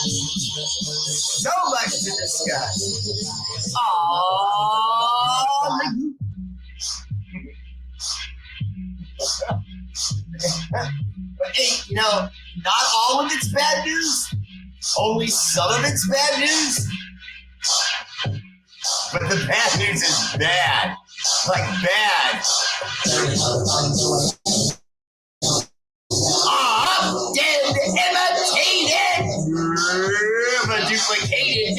So much to discuss. Aww. But hey, you know, not all of it's bad news. Only some of it's bad news. But the bad news is bad. Like bad. Often imitated, but duplicated.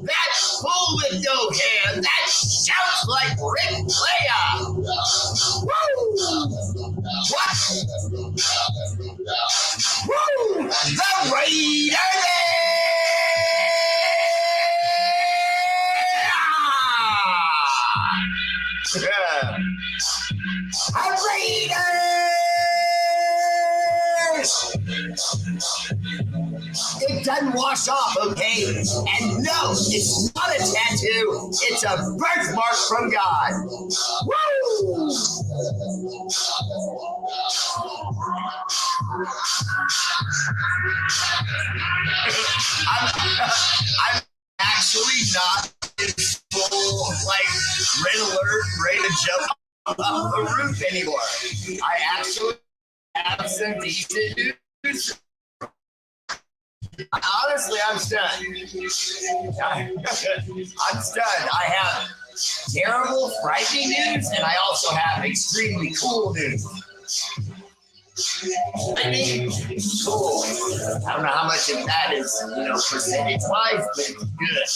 That fool with no hair, that shouts like Ric Flair. Woo! What? Woo! The Raider It doesn't wash off, okay? And no, it's not a tattoo. It's a birthmark from God. Woo! I'm actually not this full, like, red alert, ready to jump off the roof anymore. I actually have some decent news. Honestly, I'm stunned. I'm stunned. I have terrible, frightening news, and I also have extremely cool news. I mean, cool. I don't know how much of that is, percentage-wise, but it's good.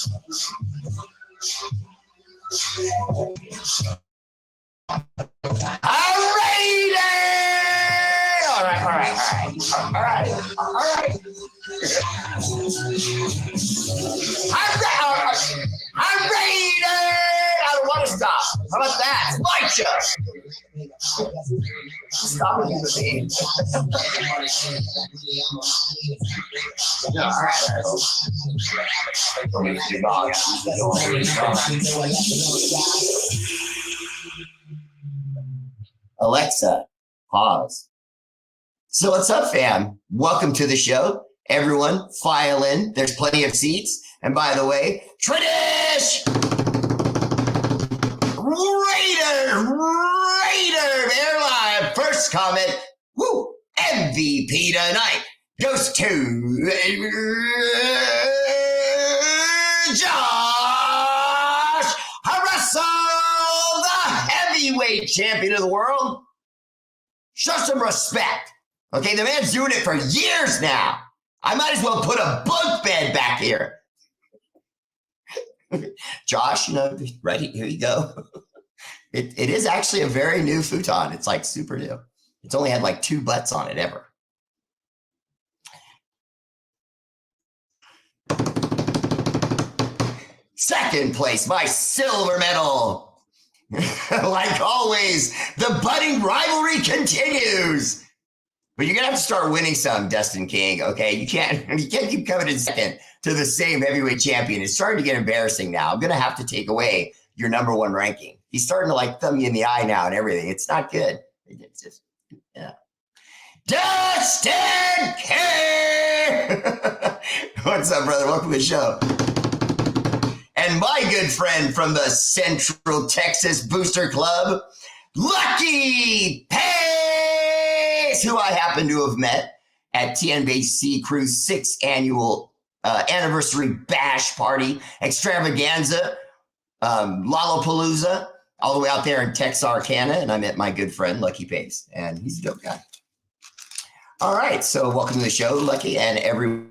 All right. I'm ready. I don't want to stop. How about that? My show. Stop it with me. All right. Alexa, pause. So what's up, fam? Welcome to the show. Everyone, file in. There's plenty of seats. And by the way, Tradish! Raider, they're live. First comment, woo, MVP tonight goes to Josh Russell, the heavyweight champion of the world. Show some respect. Okay, the man's doing it for years now. I might as well put a bunk bed back here. Josh, ready? Here you go. It is actually a very new futon. It's like super new. It's only had like 2 butts on it ever. Second place, my silver medal. Like always, the budding rivalry continues. But you're gonna have to start winning some, Dustin King. Okay, you can't keep coming in second to the same heavyweight champion. It's starting to get embarrassing now. I'm gonna have to take away your #1 ranking. He's starting to like thumb you in the eye now and everything. It's not good. It's just, yeah. Dustin King. What's up, brother? Welcome to the show. And my good friend from the Central Texas Booster Club, Lucky Pace, who I happen to have met at TNBC Crew's 6th annual anniversary bash party extravaganza, Lollapalooza, all the way out there in Texarkana. And I met my good friend, Lucky Pace, and he's a dope guy. All right, so welcome to the show, Lucky, and everyone.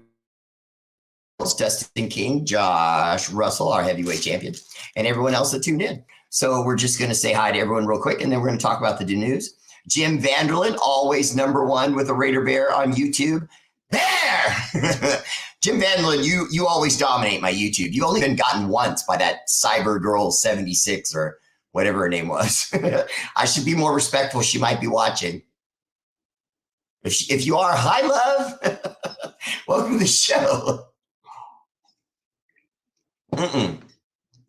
Dustin King, Josh Russell, our heavyweight champion, and everyone else that tuned in. So we're just going to say hi to everyone real quick, and then we're going to talk about the news. Jim Vanderlyn, always #1 with a Raider Bear on YouTube. There! Jim Vanderlyn, you always dominate my YouTube. You've only been gotten once by that Cyber Girl 76 or whatever her name was. I should be more respectful. She might be watching. If you are, hi, love. Welcome to the show.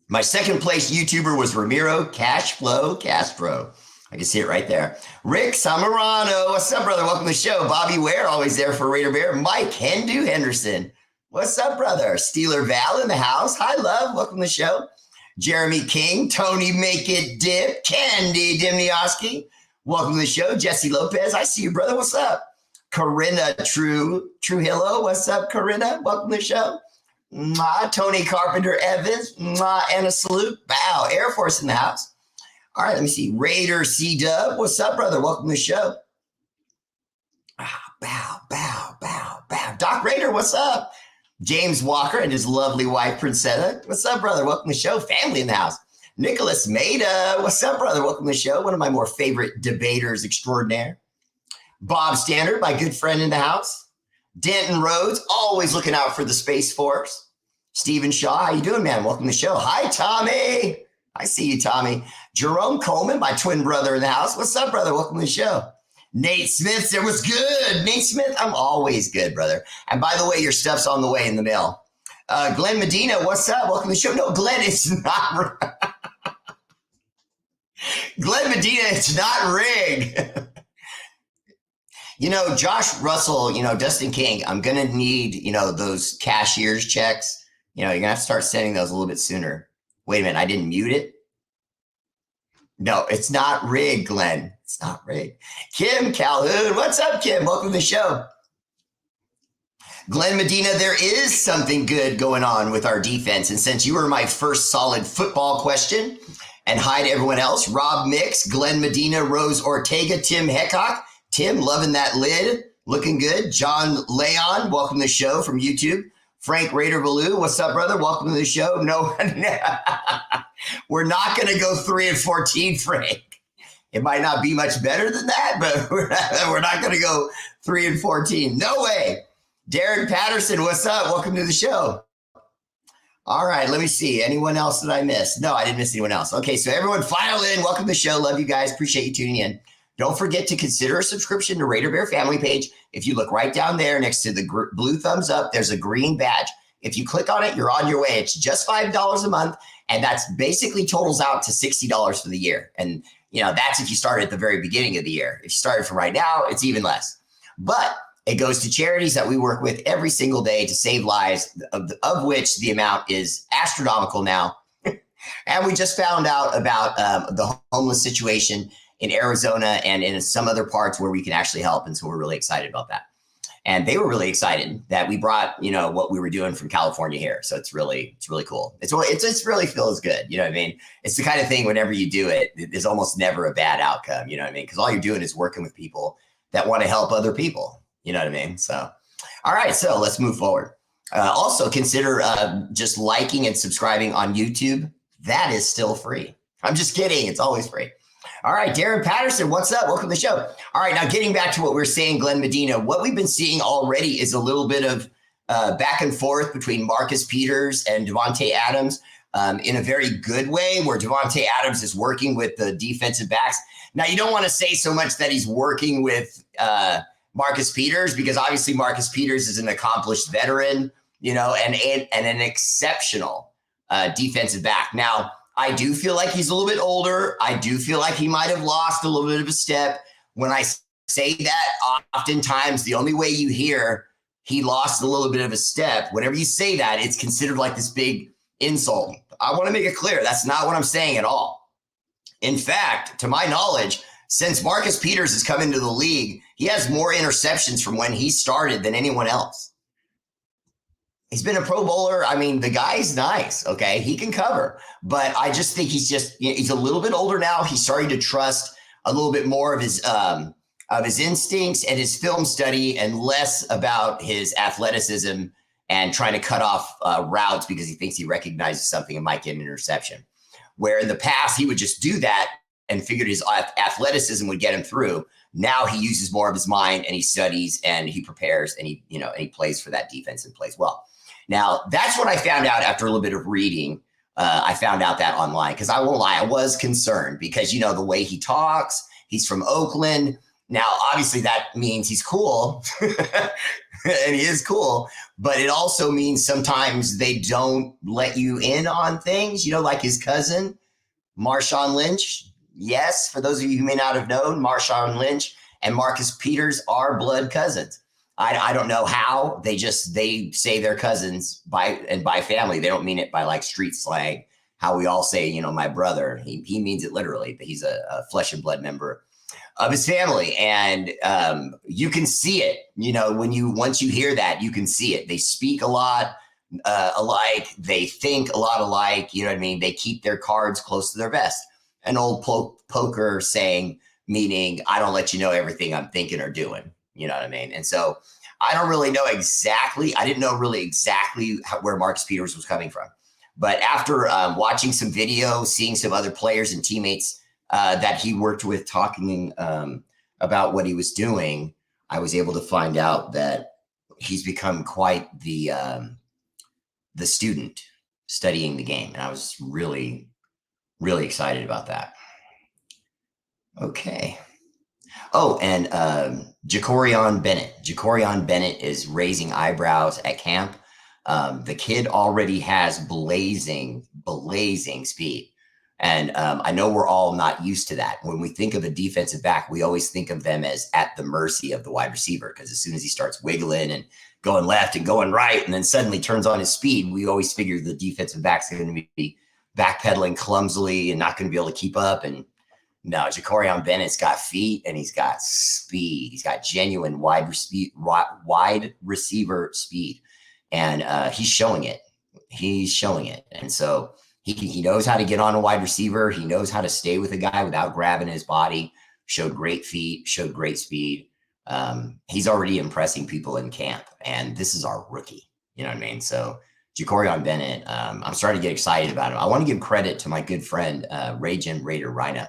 My second place YouTuber was Ramiro Cashflow Castro. I can see it right there. Rick Samarano. What's up, brother? Welcome to the show. Bobby Ware, always there for Raider Bear. Mike Hendu Henderson. What's up, brother? Steeler Val in the house. Hi, love. Welcome to the show. Jeremy King, Tony Make It Dip, Candy Dimnioski. Welcome to the show. Jesse Lopez. I see you, brother. What's up? Corinna Trujillo. What's up, Corinna? Welcome to the show. Mwah. Tony Carpenter Evans. Mwah. And a salute. Bow. Air Force in the house. All right, let me see. Raider C-Dub. What's up, brother? Welcome to the show. Bow, bow, bow, bow. Doc Raider, what's up? James Walker and his lovely wife, Princetta. What's up, brother? Welcome to the show. Family in the house. Nicholas Maida. What's up, brother? Welcome to the show. One of my more favorite debaters extraordinaire. Bob Standard, my good friend in the house. Denton Rhodes, always looking out for the Space Force. Stephen Shaw, how you doing, man? Welcome to the show. Hi, Tommy. I see you, Tommy. Jerome Coleman, my twin brother in the house. What's up, brother? Welcome to the show. Nate Smith said, what's good? Nate Smith, I'm always good, brother. And by the way, your stuff's on the way in the mail. Glenn Medina, what's up? Welcome to the show. No, Glenn, it's not. Glenn Medina, it's not rigged. You know, Josh Russell, you know, Dustin King, I'm going to need, you know, those cashier's checks. You know, you're going to have to start sending those a little bit sooner. Wait a minute, I didn't mute it? No, it's not rigged, Glenn. It's not rigged. Kim Calhoun, what's up, Kim? Welcome to the show. Glenn Medina, there is something good going on with our defense. And since you were my first solid football question, and hi to everyone else, Rob Mix, Glenn Medina, Rose Ortega, Tim Heckhock. Tim, loving that lid. Looking good. John Leon, welcome to the show from YouTube. Frank Raider Baloo, what's up, brother? Welcome to the show. No, we're not going to go 3-14, Frank. It might not be much better than that, but we're not going to go 3-14. No way. Darren Patterson, what's up? Welcome to the show. All right, let me see. Anyone else that I missed? No, I didn't miss anyone else. Okay, so everyone file in. Welcome to the show. Love you guys. Appreciate you tuning in. Don't forget to consider a subscription to Raider Bear family page. If you look right down there next to the blue thumbs up, there's a green badge. If you click on it, you're on your way. It's just $5 a month, and that's basically totals out to $60 for the year. And, you know, that's if you started at the very beginning of the year. If you started from right now, it's even less. But it goes to charities that we work with every single day to save lives, of which the amount is astronomical now. And we just found out about the homeless situation in Arizona and in some other parts where we can actually help. And so we're really excited about that. And they were really excited that we brought, you know, what we were doing from California here. So it's really cool. It's really feels good. You know what I mean? It's the kind of thing whenever you do it, there's almost never a bad outcome. You know what I mean? Because all you're doing is working with people that want to help other people. You know what I mean? So, all right. So let's move forward. Also consider just liking and subscribing on YouTube. That is still free. I'm just kidding. It's always free. All right, Darren Patterson, what's up? Welcome to the show. All right, now getting back to what we're saying, Glenn Medina, what we've been seeing already is a little bit of back and forth between Marcus Peters and Devontae Adams in a very good way, where Devontae Adams is working with the defensive backs. Now, you don't want to say so much that he's working with Marcus Peters, because obviously Marcus Peters is an accomplished veteran, you know, and an exceptional defensive back. Now, I do feel like he's a little bit older. I do feel like he might have lost a little bit of a step. When I say that, oftentimes the only way you hear he lost a little bit of a step, whenever you say that, it's considered like this big insult. I want to make it clear that's not what I'm saying at all. In fact, to my knowledge, since Marcus Peters has come into the league, he has more interceptions from when he started than anyone else. He's been a Pro Bowler. I mean, the guy's nice, okay? He can cover. But I just think he's a little bit older now. He's starting to trust a little bit more of his instincts and his film study, and less about his athleticism and trying to cut off routes because he thinks he recognizes something and might get an interception. Where in the past, he would just do that and figured his athleticism would get him through. Now he uses more of his mind, and he studies and he prepares, and he plays for that defense and plays well. Now, that's what I found out after a little bit of reading. I found out that online, because I won't lie, I was concerned because, you know, the way he talks, he's from Oakland. Now, obviously that means he's cool and he is cool, but it also means sometimes they don't let you in on things, you know, like his cousin, Marshawn Lynch. Yes, for those of you who may not have known, Marshawn Lynch and Marcus Peters are blood cousins. I don't know how. They say they're cousins by family. They don't mean it by like street slang, how we all say, my brother. He means it literally, but he's a flesh and blood member of his family. And you can see it, once you hear that, you can see it. They speak a lot alike. They think a lot alike. You know what I mean? They keep their cards close to their vest. An old poker saying, meaning I don't let you know everything I'm thinking or doing. You know what I mean? And so I don't really know exactly. I didn't know really exactly where Marcus Peters was coming from. But after watching some video, seeing some other players and teammates that he worked with talking about what he was doing, I was able to find out that he's become quite the student studying the game. And I was really, really excited about that. Okay. Oh, and Jacorion Bennett. Jacorion Bennett is raising eyebrows at camp. The kid already has blazing speed. And I know we're all not used to that. When we think of a defensive back, we always think of them as at the mercy of the wide receiver, because as soon as he starts wiggling and going left and going right and then suddenly turns on his speed, we always figure the defensive back's going to be backpedaling clumsily and not going to be able to keep up. And no, Jacorion Bennett's got feet and he's got speed. He's got genuine wide receiver speed. And he's showing it. He's showing it. And so he knows how to get on a wide receiver. He knows how to stay with a guy without grabbing his body. Showed great feet, showed great speed. He's already impressing people in camp. And this is our rookie. You know what I mean? So Jacorion Bennett, I'm starting to get excited about him. I want to give credit to my good friend, Ragin Raider Rhino,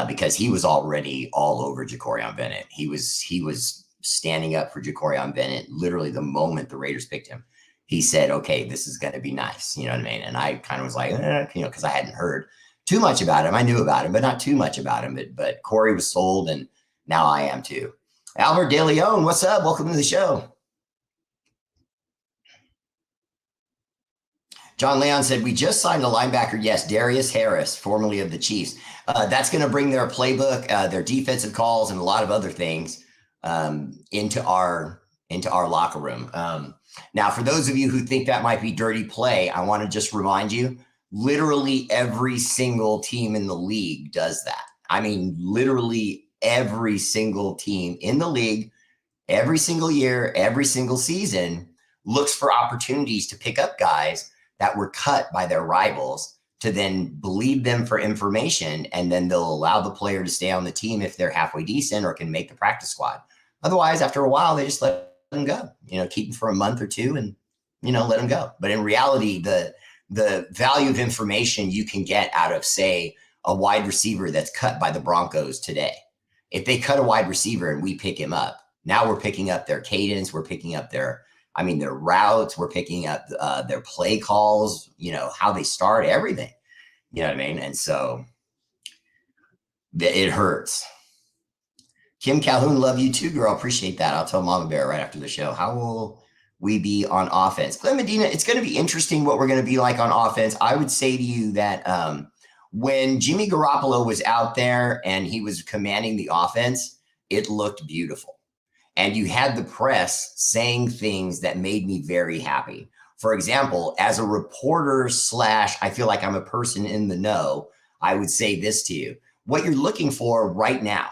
because he was already all over Jacorion Bennett. He was standing up for Jacorion Bennett literally the moment the Raiders picked him. He said, okay, this is going to be nice. You know what I mean? And I kind of was like, because I hadn't heard too much about him. I knew about him, but not too much about him. But Corey was sold, and now I am too. Albert De Leon, what's up? Welcome to the show. John Leon said, we just signed a linebacker. Yes, Darius Harris, formerly of the Chiefs. That's going to bring their playbook, their defensive calls, and a lot of other things into our locker room. Now, for those of you who think that might be dirty play, I want to just remind you, literally every single team in the league does that. I mean, literally every single team in the league, every single year, every single season looks for opportunities to pick up guys that were cut by their rivals to then bleed them for information. And then they'll allow the player to stay on the team if they're halfway decent or can make the practice squad. Otherwise, after a while, they just let them go, keep them for a month or two and, let them go. But in reality, the value of information you can get out of, say, a wide receiver that's cut by the Broncos today. If they cut a wide receiver and we pick him up, now we're picking up their cadence. We're picking up their routes. We're picking up their play calls, how they start, everything. You know what I mean? And so it hurts. Kim Calhoun, love you too, girl. Appreciate that. I'll tell Mama Bear right after the show. How will we be on offense? Glenn Medina, it's going to be interesting what we're going to be like on offense. I would say to you that when Jimmy Garoppolo was out there and he was commanding the offense, it looked beautiful. And you had the press saying things that made me very happy. For example, as a reporter / I feel like I'm a person in the know, I would say this to you. What you're looking for right now,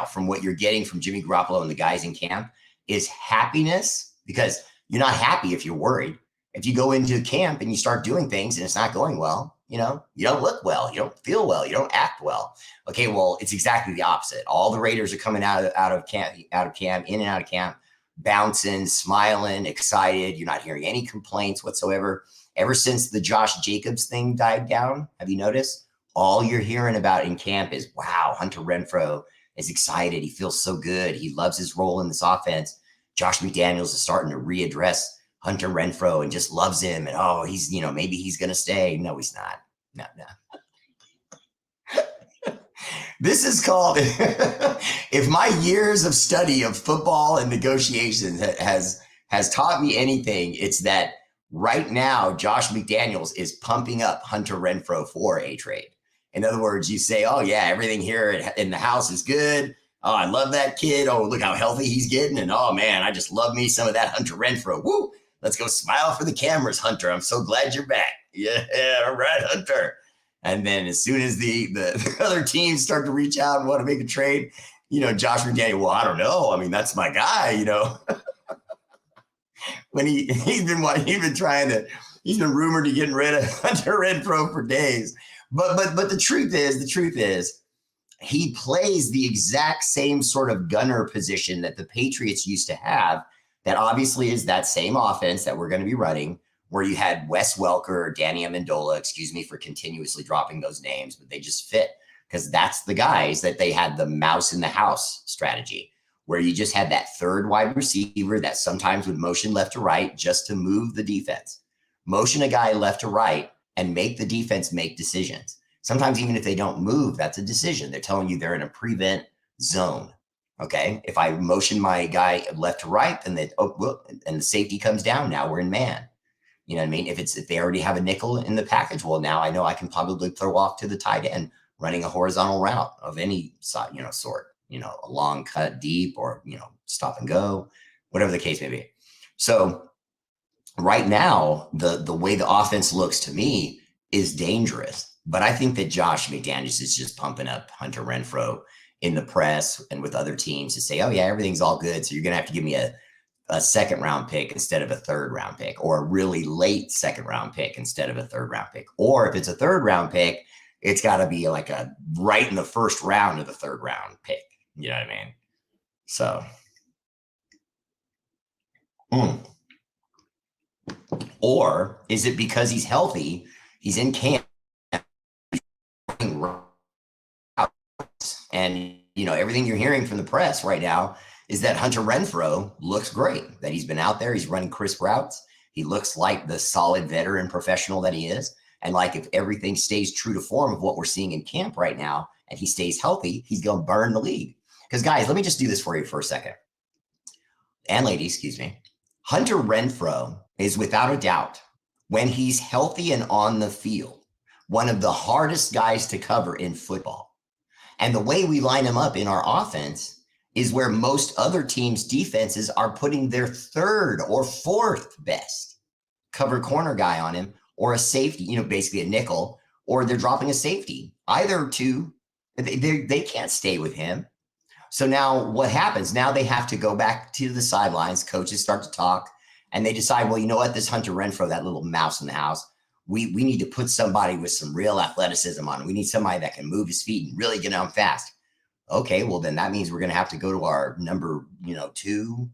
from what you're getting from Jimmy Garoppolo and the guys in camp, is happiness, because you're not happy if you're worried. If you go into camp and you start doing things and it's not going well, you don't look well, you don't feel well, you don't act well. Okay, well, it's exactly the opposite. All the Raiders are coming out of camp, in and out of camp, bouncing, smiling, excited. You're not hearing any complaints whatsoever. Ever since the Josh Jacobs thing died down, have you noticed? All you're hearing about in camp is, wow, Hunter Renfrow is excited. He feels so good. He loves his role in this offense. Josh McDaniels is starting to readdress Hunter Renfrow and just loves him. And, he's, maybe he's going to stay. No, he's not. No. This is called, if my years of study of football and negotiations has taught me anything, it's that right now, Josh McDaniels is pumping up Hunter Renfrow for a trade. In other words, you say, oh, yeah, everything here in the house is good. Oh, I love that kid. Oh, look how healthy he's getting. And oh man, I just love me some of that Hunter Renfrow. Woo! Let's go smile for the cameras, Hunter. I'm so glad you're back. Yeah, all right, Hunter. And then as soon as the other teams start to reach out and want to make a trade, Josh McDaniel, well, I don't know. I mean, that's my guy, when he's been rumored to getting rid of Hunter Renfrow for days. But the truth is, he plays the exact same sort of gunner position that the Patriots used to have. That obviously is that same offense that we're going to be running, where you had Wes Welker or Danny Amendola, excuse me for continuously dropping those names, but they just fit because that's the guys that they had the mouse in the house strategy, where you just had that third wide receiver that sometimes would motion left to right just to move the defense. Motion a guy left to right and make the defense make decisions. Sometimes even if they don't move, that's a decision. They're telling you they're in a prevent zone. Okay. If I motion my guy left to right, then and the safety comes down. Now we're in man. You know what I mean? If they already have a nickel in the package, well, now I know I can probably throw off to the tight end running a horizontal route of any sort, a long cut deep or, stop and go, whatever the case may be. So right now, the way the offense looks to me is dangerous. But I think that Josh McDaniels is just pumping up Hunter Renfrow in the press and with other teams to say, oh, yeah, everything's all good. So you're going to have to give me a second round pick instead of a third round pick, or a really late second round pick instead of a third round pick. Or if it's a third round pick, it's got to be like a right in the first round of the third round pick. You know what I mean? So. Or is it because he's healthy, he's in camp, and everything you're hearing from the press right now is that Hunter Renfrow looks great, that he's been out there, he's running crisp routes, he looks like the solid veteran professional that he is, and like if everything stays true to form of what we're seeing in camp right now and he stays healthy, he's going to burn the league. Because guys, let me just do this for you for a second, and ladies, excuse me. Hunter Renfrow is without a doubt, when he's healthy and on the field, one of the hardest guys to cover in football. And the way we line him up in our offense is where most other teams' defenses are putting their third or fourth best cover corner guy on him, or a safety, basically a nickel, or they're dropping a safety. Either two, they can't stay with him. So now what happens? Now they have to go back to the sidelines. Coaches start to talk and they decide, well, you know what? This Hunter Renfrow, that little mouse in the house, we need to put somebody with some real athleticism on him. We need somebody that can move his feet and really get on fast. Okay, well, then that means we're going to have to go to our number, 2,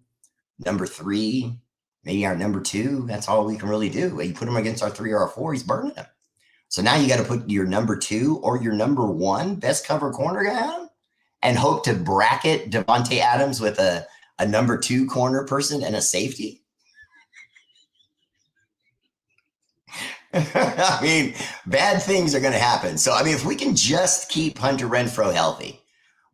number 3, maybe our number 2. That's all we can really do. You put him against our 3 or our 4, he's burning him. So now you got to put your number 2 or your number 1 best cover corner guy on him and hope to bracket Davante Adams with a number 2 corner person and a safety. I mean, bad things are going to happen. So, I mean, if we can just keep Hunter Renfrow healthy,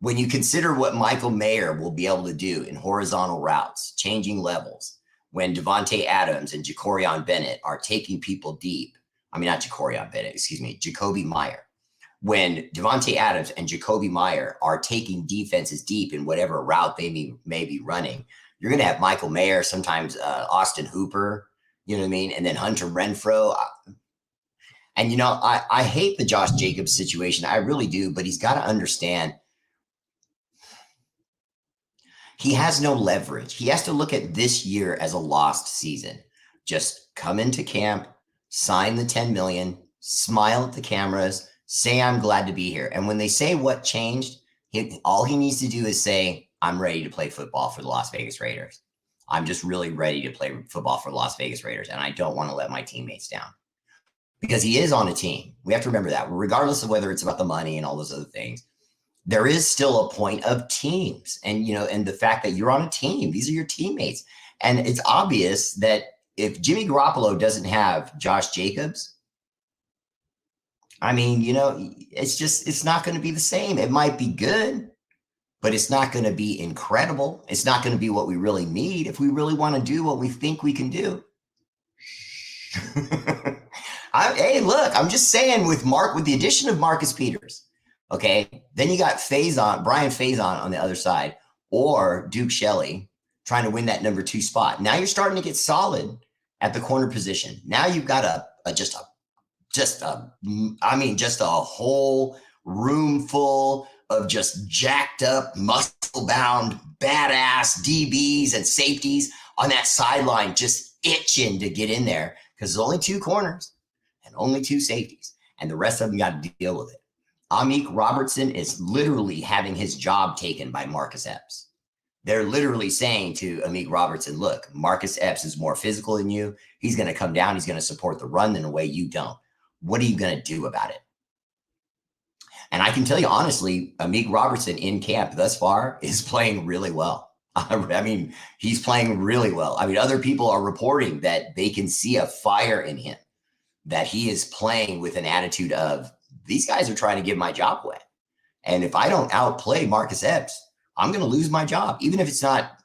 when you consider what Michael Mayer will be able to do in horizontal routes, changing levels, when Davante Adams and Jacorian Bennett are taking people deep, I mean, not Jacorian Bennett, excuse me, Jacoby Meyer. When Davante Adams and Jacoby Meyer are taking defenses deep in whatever route they may be running, you're going to have Michael Mayer, sometimes Austin Hooper, you know what I mean? And then Hunter Renfrow. And, I hate the Josh Jacobs situation. I really do. But he's got to understand he has no leverage. He has to look at this year as a lost season. Just come into camp, sign the $10 million, smile at the cameras, say, I'm glad to be here. And when they say what changed, all he needs to do is say, I'm ready to play football for the Las Vegas Raiders. I'm just really ready to play football for the Las Vegas Raiders. And I don't want to let my teammates down, because he is on a team. We have to remember that regardless of whether it's about the money and all those other things, there is still a point of teams and, and the fact that you're on a team, these are your teammates. And it's obvious that if Jimmy Garoppolo doesn't have Josh Jacobs, I mean, it's not going to be the same. It might be good, but it's not going to be incredible. It's not going to be what we really need if we really want to do what we think we can do. Hey, look, I'm just saying with the addition of Marcus Peters, Okay. Then you got Brian Faison on the other side, or Duke Shelley trying to win that number 2 spot. Now you're starting to get solid at the corner position. Now you've got just a whole room full of just jacked up, muscle bound, badass DBs and safeties on that sideline, just itching to get in there because there's only 2 corners and only 2 safeties, and the rest of them got to deal with it. Amik Robertson is literally having his job taken by Marcus Epps. They're literally saying to Amik Robertson, look, Marcus Epps is more physical than you. He's going to come down. He's going to support the run in a way you don't. What are you going to do about it? And I can tell you honestly, Amik Robertson in camp thus far is playing really well. I mean, he's playing really well. I mean, other people are reporting that they can see a fire in him, that he is playing with an attitude of, these guys are trying to give my job away. And if I don't outplay Marcus Epps, I'm going to lose my job. Even if it's not,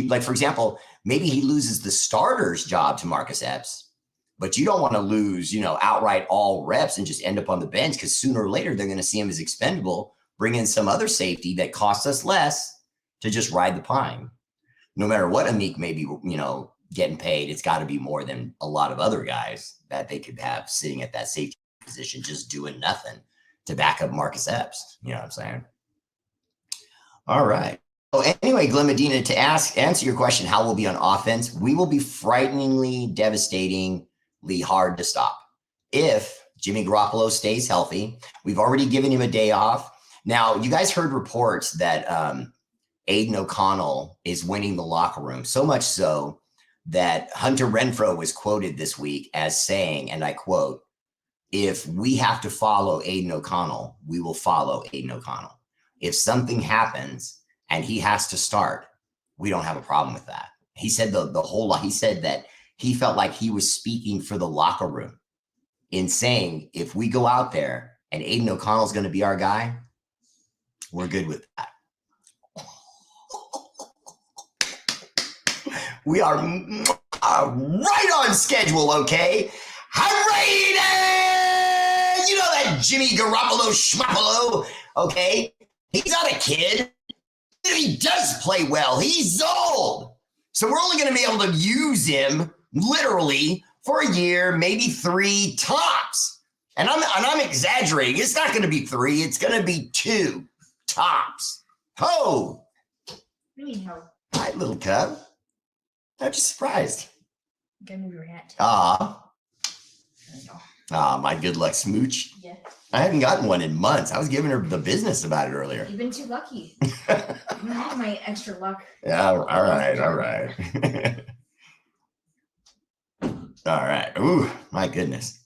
like, for example, maybe he loses the starter's job to Marcus Epps, but you don't want to lose, outright all reps and just end up on the bench, because sooner or later they're going to see him as expendable, bring in some other safety that costs us less to just ride the pine. No matter what Amik may be, getting paid, it's got to be more than a lot of other guys that they could have sitting at that safety position just doing nothing to back up Marcus Epps. You know what I'm saying? All right. So anyway, Glenn Medina, to answer your question, how we'll be on offense, we will be frighteningly, devastatingly hard to stop if Jimmy Garoppolo stays healthy. We've already given him a day off. Now, you guys heard reports that Aiden O'Connell is winning the locker room, so much so that Hunter Renfrow was quoted this week as saying, and I quote, if we have to follow Aiden O'Connell, we will follow Aiden O'Connell. If something happens and he has to start, we don't have a problem with that. He said the whole lot. He said that he felt like he was speaking for the locker room in saying, if we go out there and Aiden O'Connell's going to be our guy, we're good with that. We are right on schedule, okay? Hooray! You know that Jimmy Garoppolo schmappolo, okay? He's not a kid. He does play well. He's old. So we're only going to be able to use him literally for a year, maybe 3 tops. And I'm exaggerating. It's not going to be 3. It's going to be 2 tops. Ho! What do you mean, ho? Hi, little cub. I'm just surprised. You gotta move your hat. My good luck smooch. Yeah. I haven't gotten one in months. I was giving her the business about it earlier. You've been too lucky. I'm gonna have my extra luck. Yeah, all right. All right. Ooh, my goodness.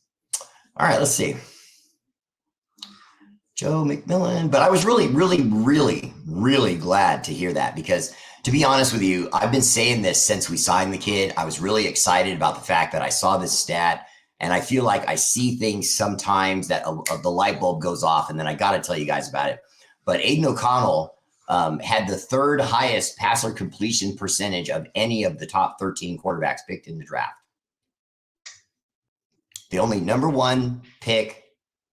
All right, let's see. Joe McMillan. But I was really, really, really, really glad to hear that, because to be honest with you, I've been saying this since we signed the kid. I was really excited about the fact that I saw this stat, and I feel like I see things sometimes that the light bulb goes off, and then I got to tell you guys about it. But Aiden O'Connell had the 3rd highest passer completion percentage of any of the top 13 quarterbacks picked in the draft. The only number 1 pick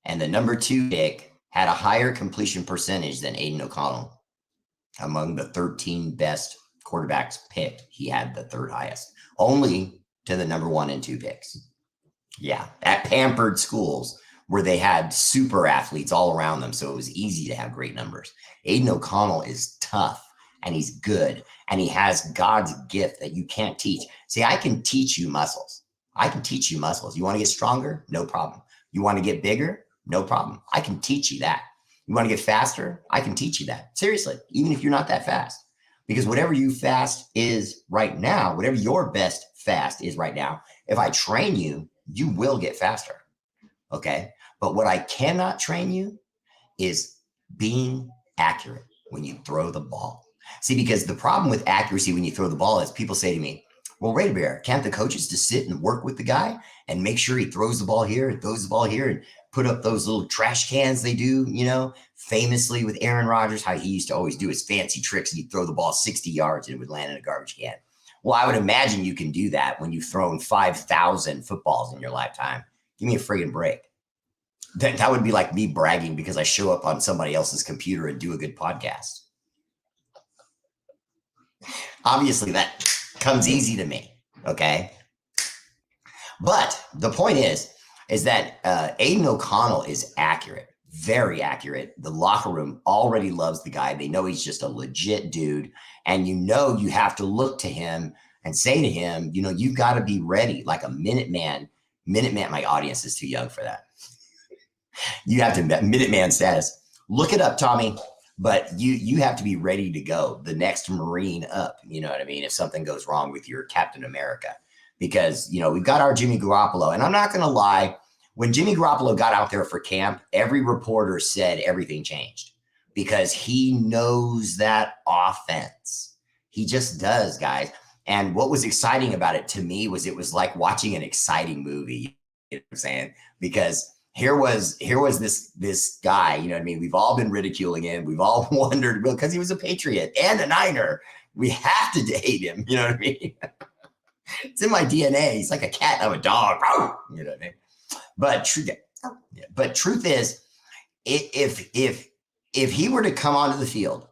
and the number 2 pick had a higher completion percentage than Aiden O'Connell. Among the 13 best quarterbacks picked, he had the 3rd highest, only to the number 1 and 2 picks. Yeah, at pampered schools where they had super athletes all around them, so it was easy to have great numbers. Aiden O'Connell is tough, and he's good, and he has God's gift that you can't teach. See, I can teach you muscles. You want to get stronger? No problem. You want to get bigger? No problem. I can teach you that. You want to get faster? I can teach you that. Seriously, even if you're not that fast. Because whatever you fast is right now, whatever your best fast is right now, if I train you, you will get faster. Okay? But what I cannot train you is being accurate when you throw the ball. See, because the problem with accuracy when you throw the ball is people say to me, well, R8RBEAR, can't the coaches just sit and work with the guy and make sure he throws the ball here and throws the ball here and put up those little trash cans they do, famously with Aaron Rodgers, how he used to always do his fancy tricks and he'd throw the ball 60 yards and it would land in a garbage can. Well, I would imagine you can do that when you've thrown 5,000 footballs in your lifetime. Give me a friggin' break. That would be like me bragging because I show up on somebody else's computer and do a good podcast. Obviously, that comes easy to me. Okay. But the point is that Aiden O'Connell is accurate, very accurate. The locker room already loves the guy. They know he's just a legit dude. And you have to look to him and say to him, you've got to be ready like a Minuteman. My audience is too young for that. You have to Minuteman status. Look it up, Tommy. But you have to be ready to go. The next Marine up, you know what I mean? If something goes wrong with your Captain America. Because, we've got our Jimmy Garoppolo. And I'm not going to lie. When Jimmy Garoppolo got out there for camp, every reporter said everything changed. Because he knows that offense. He just does, guys. And what was exciting about it to me was it was like watching an exciting movie. You know what I'm saying? Because here was this guy, you know what I mean? We've all been ridiculing him. We've all wondered, because he was a Patriot and a Niner. We have to hate him. You know what I mean? It's in my DNA. He's like a cat. I'm a dog. You know what I mean? But truth is, if he were to come onto the field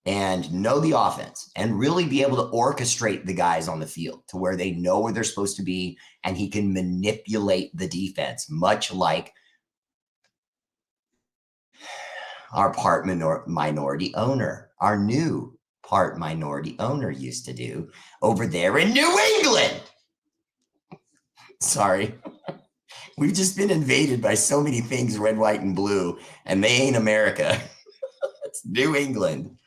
and know the offense and really be able to orchestrate the guys on the field to where they know where they're supposed to be, and he can manipulate the defense, much like our part minority owner, our new part minority owner used to do over there in New England. Sorry. We've just been invaded by so many things, red, white, and blue, and they ain't America. It's New England.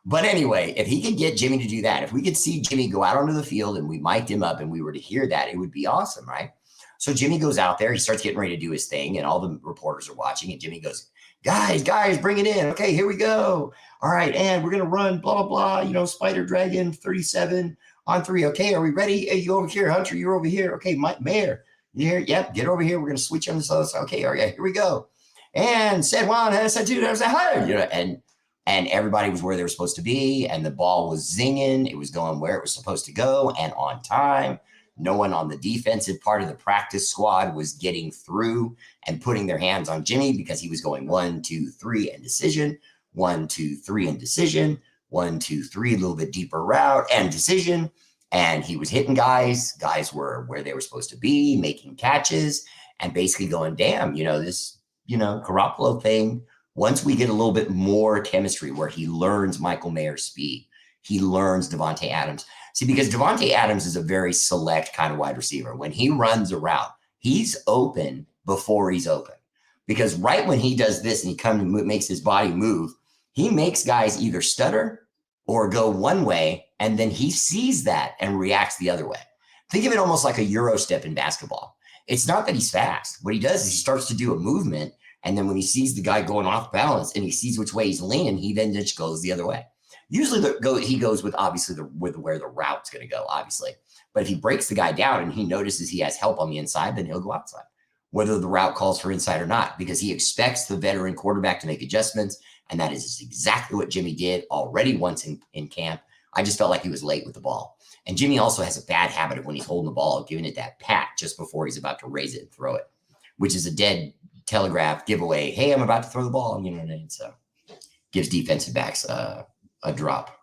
But anyway, if he could get Jimmy to do that, if we could see Jimmy go out onto the field and we mic'd him up and we were to hear that, it would be awesome, right? So Jimmy goes out there, he starts getting ready to do his thing, and all the reporters are watching, and Jimmy goes, guys, bring it in. Okay, here we go. All right, and we're going to run blah, blah, blah, Spider Dragon 37 on 3. Okay, are we ready? Hey, you over here, Hunter, you're over here. Okay, Mayor, you here? Yep, get over here. We're going to switch on this other side. Okay, all right, here we go. And said one, and said two, and said hi. And everybody was where they were supposed to be, and the ball was zinging. It was going where it was supposed to go and on time. No one on the defensive part of the practice squad was getting through and putting their hands on Jimmy because he was going 1, 2, 3 and decision, 1, 2, 3 and decision, 1, 2, 3, a little bit deeper route and decision. And he was hitting guys. Guys were where they were supposed to be, making catches, and basically going, damn, this, Garoppolo thing. Once we get a little bit more chemistry where he learns Michael Mayer's speed, he learns Devontae Adams. See, because Devontae Adams is a very select kind of wide receiver. When he runs a route, he's open before he's open. Because right when he does this and he comes and makes his body move, he makes guys either stutter or go one way, and then he sees that and reacts the other way. Think of it almost like a Euro step in basketball. It's not that he's fast. What he does is he starts to do a movement, and then when he sees the guy going off balance and he sees which way he's leaning, he then just goes the other way. Usually he goes with obviously with where the route's going to go, obviously. But if he breaks the guy down and he notices he has help on the inside, then he'll go outside, whether the route calls for inside or not, because he expects the veteran quarterback to make adjustments. And that is exactly what Jimmy did already once in camp. I just felt like he was late with the ball. And Jimmy also has a bad habit of when he's holding the ball, giving it that pat just before he's about to raise it and throw it, which is a dead telegraph giveaway. Hey, I'm about to throw the ball. You know what I mean? So gives defensive backs a drop.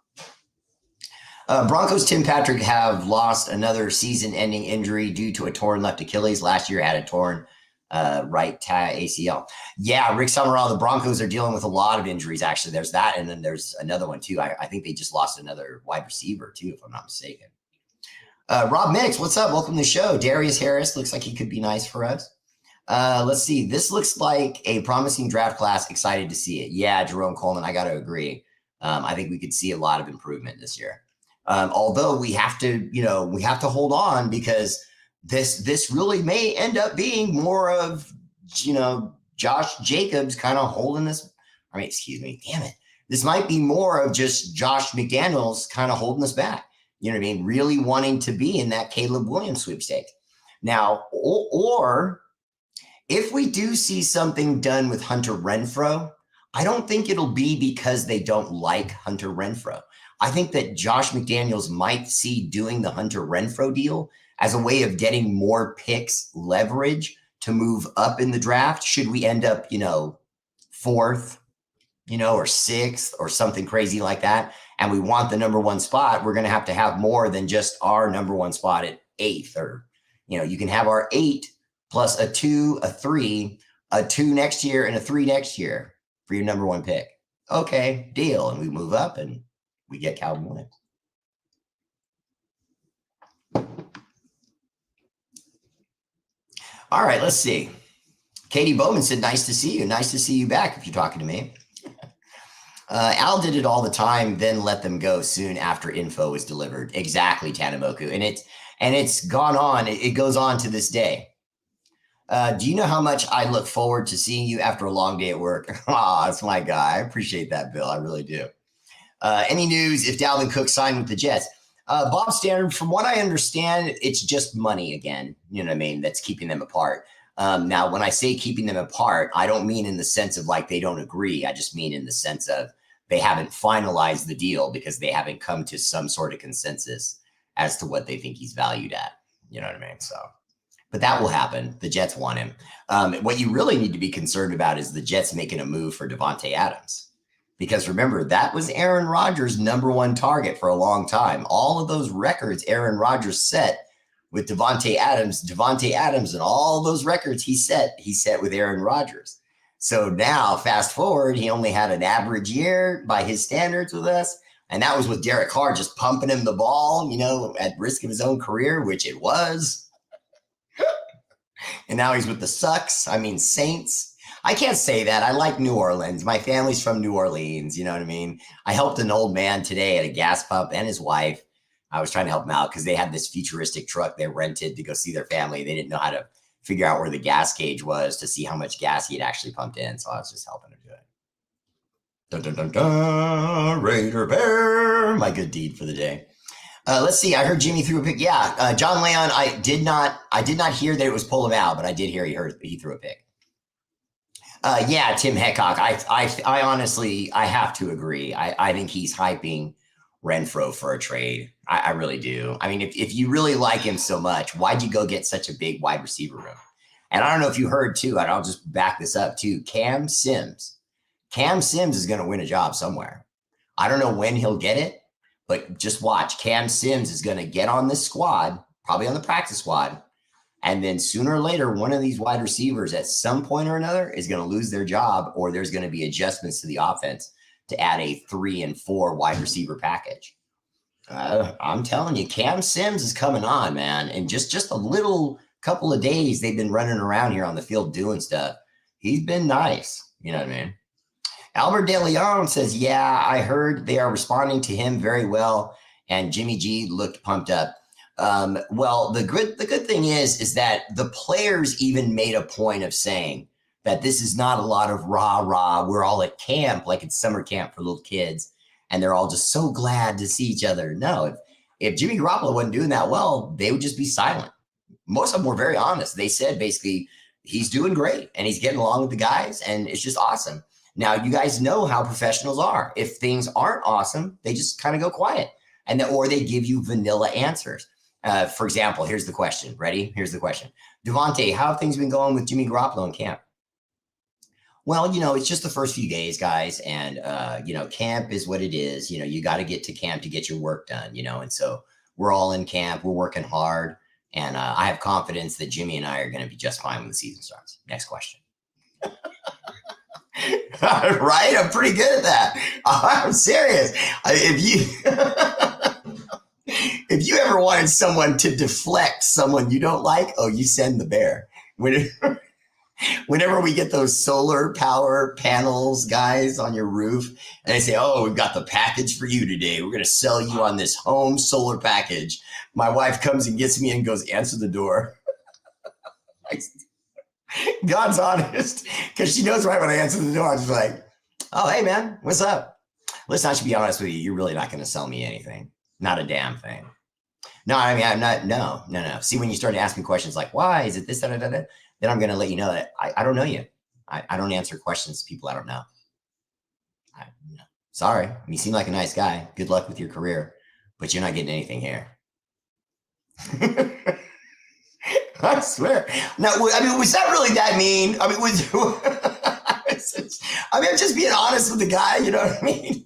Broncos Tim Patrick have lost another season-ending injury due to a torn left Achilles. Last year had a torn right ACL. Yeah, Rick Summerall, the Broncos are dealing with a lot of injuries, actually. There's that, and then there's another one, too. I think they just lost another wide receiver, too, if I'm not mistaken. Rob Mix, what's up? Welcome to the show. Darius Harris looks like he could be nice for us. Let's see. This looks like a promising draft class. Excited to see it. Yeah, Jerome Coleman, I got to agree. I think we could see a lot of improvement this year. Although we have to hold on because this really may end up being more of, Josh Jacobs kind of holding this. Damn it. This might be more of just Josh McDaniels kind of holding us back. You know what I mean? Really wanting to be in that Caleb Williams sweepstakes. Now, or if we do see something done with Hunter Renfrow, I don't think it'll be because they don't like Hunter Renfrow. I think that Josh McDaniels might see doing the Hunter Renfrow deal as a way of getting more picks leverage to move up in the draft, should we end up, fourth, or sixth or something crazy like that, and we want the number one spot, we're going to have more than just our number one spot at eighth. Or, you can have our 8 plus a 2, a 3, a 2 next year, and a 3 next year for your number one pick. Okay, deal. And we move up and we get Calvin Williams. All right, let's see. Katie Bowman said, nice to see you. Nice to see you back if you're talking to me. Al did it all the time, then let them go soon after info was delivered. Exactly, Tanamoku. And it's gone on. It goes on to this day. Do you know how much I look forward to seeing you after a long day at work? That's my guy. I appreciate that, Bill. I really do. Any news if Dalvin Cook signed with the Jets? Bob Standard, from what I understand, it's just money again. You know what I mean? That's keeping them apart. Now, when I say keeping them apart, I don't mean in the sense of like they don't agree. I just mean in the sense of they haven't finalized the deal because they haven't come to some sort of consensus as to what they think he's valued at. You know what I mean? So, but that will happen. The Jets want him. What you really need to be concerned about is the Jets making a move for Davante Adams. Because remember, that was Aaron Rodgers' number one target for a long time. All of those records Aaron Rodgers set with Davante Adams, and all those records he set with Aaron Rodgers. So now, fast forward, he only had an average year by his standards with us. And that was with Derek Carr just pumping him the ball, at risk of his own career, which it was. And now he's with the Saints. I can't say that. I like New Orleans. My family's from New Orleans. You know what I mean? I helped an old man today at a gas pump and his wife. I was trying to help them out because they had this futuristic truck they rented to go see their family. They didn't know how to figure out where the gas gauge was to see how much gas he had actually pumped in. So I was just helping him do it. Dun, dun, dun, dun, Raider Bear, my good deed for the day. Let's see. I heard Jimmy threw a pick. Yeah, John Leon. I did not hear that it was pull him out, but I did hear he threw a pick. Yeah, Tim Heckcock. I honestly, I have to agree. I think he's hyping Renfro for a trade. I really do. I mean, if you really like him so much, why'd you go get such a big wide receiver room? And I don't know if you heard too, and I'll just back this up too. Cam Sims is going to win a job somewhere. I don't know when he'll get it, but just watch. Cam Sims is going to get on this squad, probably on the practice squad. And then sooner or later, one of these wide receivers at some point or another is going to lose their job, or there's going to be adjustments to the offense to add a 3 and 4 wide receiver package. I'm telling you, Cam Sims is coming on, man. And just a little couple of days they've been running around here on the field doing stuff. He's been nice. You know what I mean? Albert De Leon says, yeah, I heard they are responding to him very well. And Jimmy G looked pumped up. Well, the good thing is that the players even made a point of saying that this is not a lot of rah. We're all at camp, like it's summer camp for little kids, and they're all just so glad to see each other. No, if Jimmy Garoppolo wasn't doing that well, they would just be silent. Most of them were very honest. They said basically he's doing great and he's getting along with the guys, and it's just awesome. Now, you guys know how professionals are. If things aren't awesome, they just kind of go quiet, or they give you vanilla answers. For example, here's the question. Ready? Here's the question. Devontae, how have things been going with Jimmy Garoppolo in camp? Well, it's just the first few days, guys. And, camp is what it is. You got to get to camp to get your work done, and so we're all in camp. We're working hard. And I have confidence that Jimmy and I are going to be just fine when the season starts. Next question. Right? I'm pretty good at that. I'm serious. If you ever wanted someone to deflect someone you don't like, you send the bear. Whenever we get those solar power panels, guys, on your roof, and they say, we've got the package for you today. We're going to sell you on this home solar package. My wife comes and gets me and goes, answer the door. God's honest, because she knows right when I answer the door, I'm just like, hey, man, what's up? Listen, I should be honest with you. You're really not going to sell me anything. Not a damn thing. No, I mean, I'm not. No. See, when you start asking questions like, why is it this, then I'm going to let you know that I don't know you. I don't answer questions to people I don't know. Sorry. You seem like a nice guy. Good luck with your career, but you're not getting anything here. I swear. Now, I mean, was that really that mean? I mean, I'm just being honest with the guy. You know what I mean?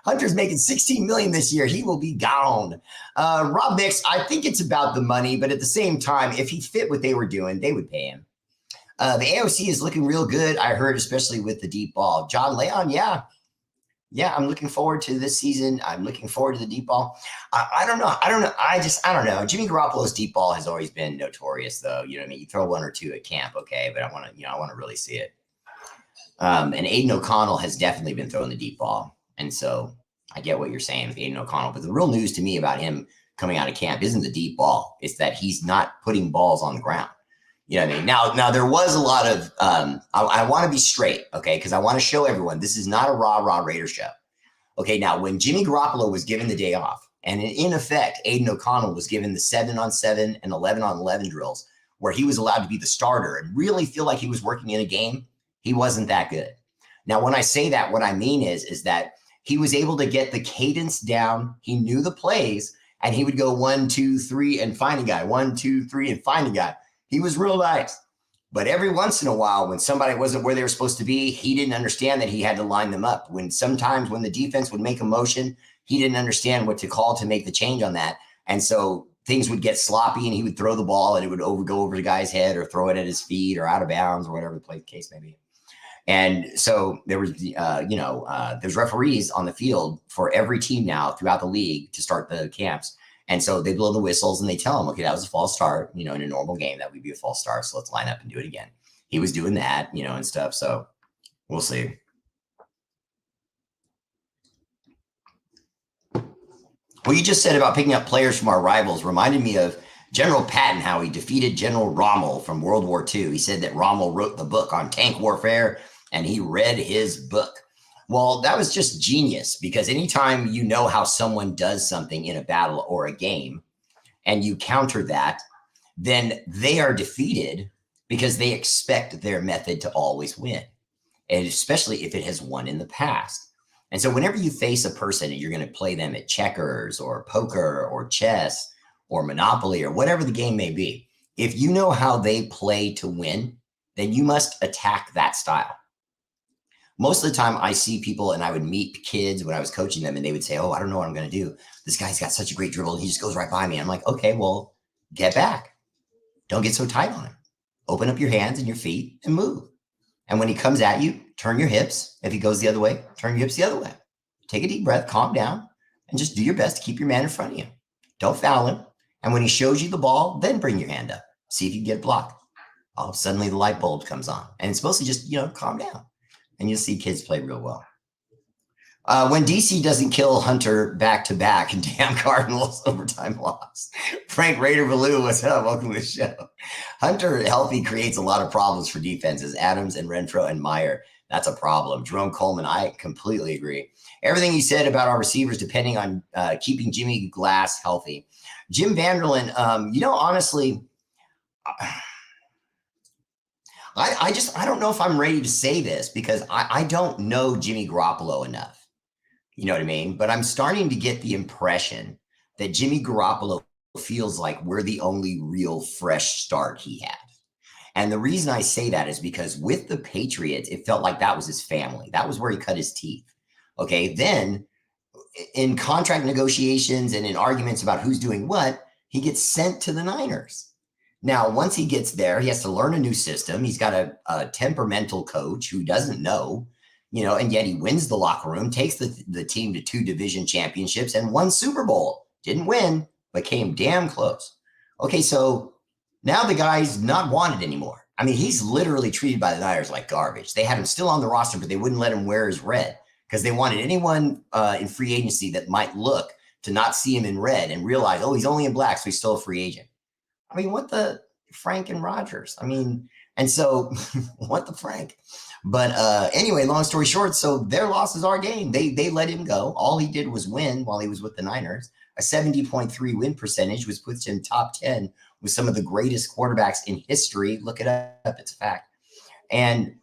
Hunter's making $16 million this year. He will be gone. Rob Mix, I think it's about the money, but at the same time, if he fit what they were doing, they would pay him. The AOC is looking real good. I heard, especially with the deep ball. John Leon, yeah. I'm looking forward to this season. I'm looking forward to the deep ball. I don't know. I don't know. Jimmy Garoppolo's deep ball has always been notorious, though. You know what I mean? You throw one or two at camp, okay, but I want to really see it. And Aiden O'Connell has definitely been throwing the deep ball. And so I get what you're saying with Aiden O'Connell. But the real news to me about him coming out of camp isn't the deep ball. It's that he's not putting balls on the ground. You know what I mean? Now there was a lot of, I want to be straight, okay? Because I want to show everyone this is not a rah-rah Raider show. Okay, now when Jimmy Garoppolo was given the day off, and in effect, Aiden O'Connell was given the 7-on-7 and 11-on-11 drills, where he was allowed to be the starter and really feel like he was working in a game, he wasn't that good. Now, when I say that, what I mean is that he was able to get the cadence down. He knew the plays, and he would go 1, 2, 3, and find a guy. 1, 2, 3, and find a guy. He was real nice. But every once in a while, when somebody wasn't where they were supposed to be, he didn't understand that he had to line them up. Sometimes when the defense would make a motion, he didn't understand what to call to make the change on that. And so things would get sloppy, and he would throw the ball, and it would go over the guy's head or throw it at his feet or out of bounds or whatever the case may be. And so there was, there's referees on the field for every team now throughout the league to start the camps. And so they blow the whistles and they tell him, okay, that was a false start. In a normal game, that would be a false start. So let's line up and do it again. He was doing that, and stuff. So we'll see. What you just said about picking up players from our rivals reminded me of General Patton, how he defeated General Rommel from World War II. He said that Rommel wrote the book on tank warfare, and he read his book. Well, that was just genius, because anytime you know how someone does something in a battle or a game and you counter that, then they are defeated because they expect their method to always win, and especially if it has won in the past. And so whenever you face a person and you're going to play them at checkers or poker or chess or Monopoly or whatever the game may be, if you know how they play to win, then you must attack that style. Most of the time I see people, and I would meet kids when I was coaching them, and they would say, oh, I don't know what I'm going to do. This guy's got such a great dribble. And he just goes right by me. I'm like, okay, well, get back. Don't get so tight on him. Open up your hands and your feet and move. And when he comes at you, turn your hips. If he goes the other way, turn your hips the other way. Take a deep breath, calm down, and just do your best to keep your man in front of you. Don't foul him. And when he shows you the ball, then bring your hand up. See if you can get blocked. Oh, suddenly the light bulb comes on. And it's supposed to just, calm down. And you'll see kids play real well. When DC doesn't kill Hunter back-to-back and damn Cardinals overtime loss. Frank Raider Ballou, what's up? Welcome to the show. Hunter healthy creates a lot of problems for defenses. Adams and Renfro and Meyer, that's a problem. Jerome Coleman, I completely agree. Everything you said about our receivers depending on keeping Jimmy Glass healthy. Jim Vanderlyn, honestly, I don't know if I'm ready to say this, because I don't know Jimmy Garoppolo enough. You know what I mean? But I'm starting to get the impression that Jimmy Garoppolo feels like we're the only real fresh start he had. And the reason I say that is because with the Patriots, it felt like that was his family. That was where he cut his teeth. Okay. Then in contract negotiations and in arguments about who's doing what, he gets sent to the Niners. Now, once he gets there, he has to learn a new system. He's got a temperamental coach who doesn't know, and yet he wins the locker room, takes the team to 2 division championships and 1 Super Bowl. Didn't win, but came damn close. Okay, so now the guy's not wanted anymore. I mean, he's literally treated by the Niners like garbage. They had him still on the roster, but they wouldn't let him wear his red because they wanted anyone in free agency that might look to not see him in red and realize, oh, he's only in black, so he's still a free agent. I mean, what the Frank and Rogers? I mean, and so what the Frank? But anyway, long story short, so their loss is our gain. They let him go. All he did was win while he was with the Niners. A 70.3 win percentage, which puts him top 10 with some of the greatest quarterbacks in history. Look it up. It's a fact. And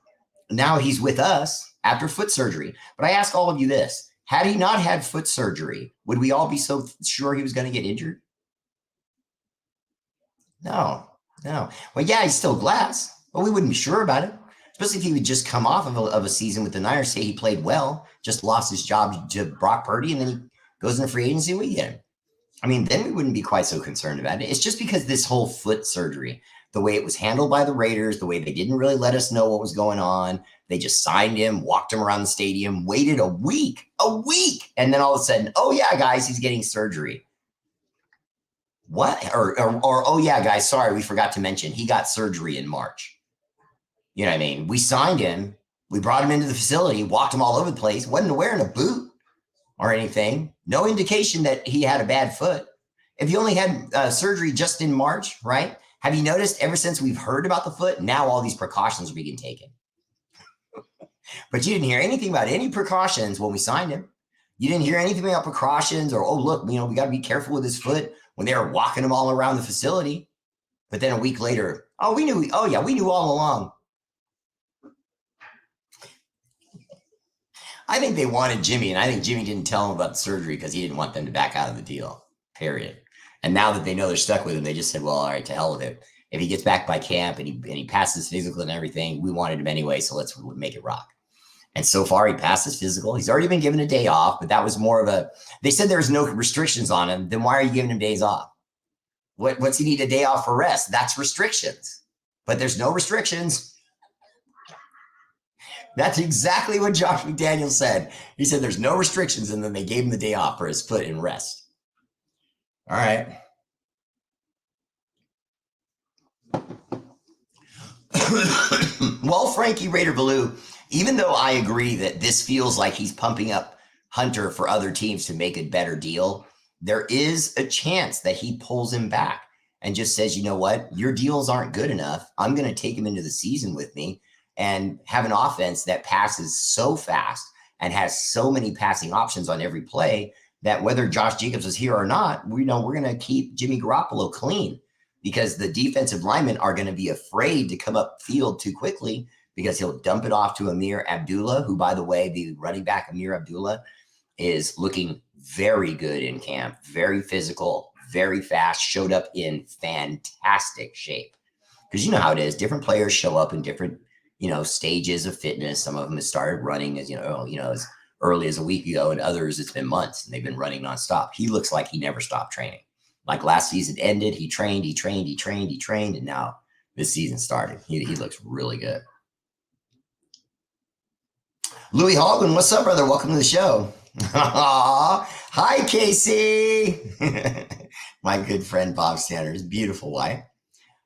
now he's with us after foot surgery. But I ask all of you this. Had he not had foot surgery, would we all be so sure he was going to get injured? No. No. Well, yeah, he's still glass, but we wouldn't be sure about it. Especially if he would just come off of a season with the Niners, say he played well, just lost his job to Brock Purdy, and then he goes into free agency, we get him. I mean, then we wouldn't be quite so concerned about it. It's just because this whole foot surgery, the way it was handled by the Raiders, the way they didn't really let us know what was going on. They just signed him, walked him around the stadium, waited a week, and then all of a sudden, oh yeah, guys, he's getting surgery. What? Or oh yeah, guys, sorry, we forgot to mention he got surgery in March. You know what I mean? We signed him. We brought him into the facility, walked him all over the place, wasn't wearing a boot or anything. No indication that he had a bad foot. If you only had surgery just in March, right? Have you noticed ever since we've heard about the foot, now all these precautions are being taken? But you didn't hear anything about any precautions when we signed him. You didn't hear anything about precautions or, oh, look, we got to be careful with his foot when they were walking him all around the facility. But then a week later, we knew all along. I think they wanted Jimmy, and I think Jimmy didn't tell them about the surgery because he didn't want them to back out of the deal, period. And now that they know they're stuck with him, they just said, well, all right, to hell with it. If he gets back by camp and he passes physical and everything, we wanted him anyway, so let's make it rock. And so far, he passed his physical. He's already been given a day off, but that was more of they said there was no restrictions on him. Then why are you giving him days off? What's he need a day off for rest? That's restrictions. But there's no restrictions. That's exactly what Josh McDaniels said. He said there's no restrictions, and then they gave him the day off for his foot in rest. All right. Well, Frankie Raider Blue, even though I agree that this feels like he's pumping up Hunter for other teams to make a better deal, there is a chance that he pulls him back and just says, you know what, your deals aren't good enough. I'm going to take him into the season with me and have an offense that passes so fast and has so many passing options on every play that whether Josh Jacobs is here or not, we're going to keep Jimmy Garoppolo clean because the defensive linemen are going to be afraid to come up field too quickly because he'll dump it off to Amir Abdullah, who, by the way, the running back Amir Abdullah is looking very good in camp, very physical, very fast, showed up in fantastic shape. Because you know how it is. Different players show up in different stages of fitness. Some of them have started running as as early as a week ago, and others it's been months and they've been running nonstop. He looks like he never stopped training. Like last season ended, he trained, and now this season started. He looks really good. Louis Hallman, what's up, brother? Welcome to the show. Hi, Casey. My good friend Bob Sanders, beautiful wife.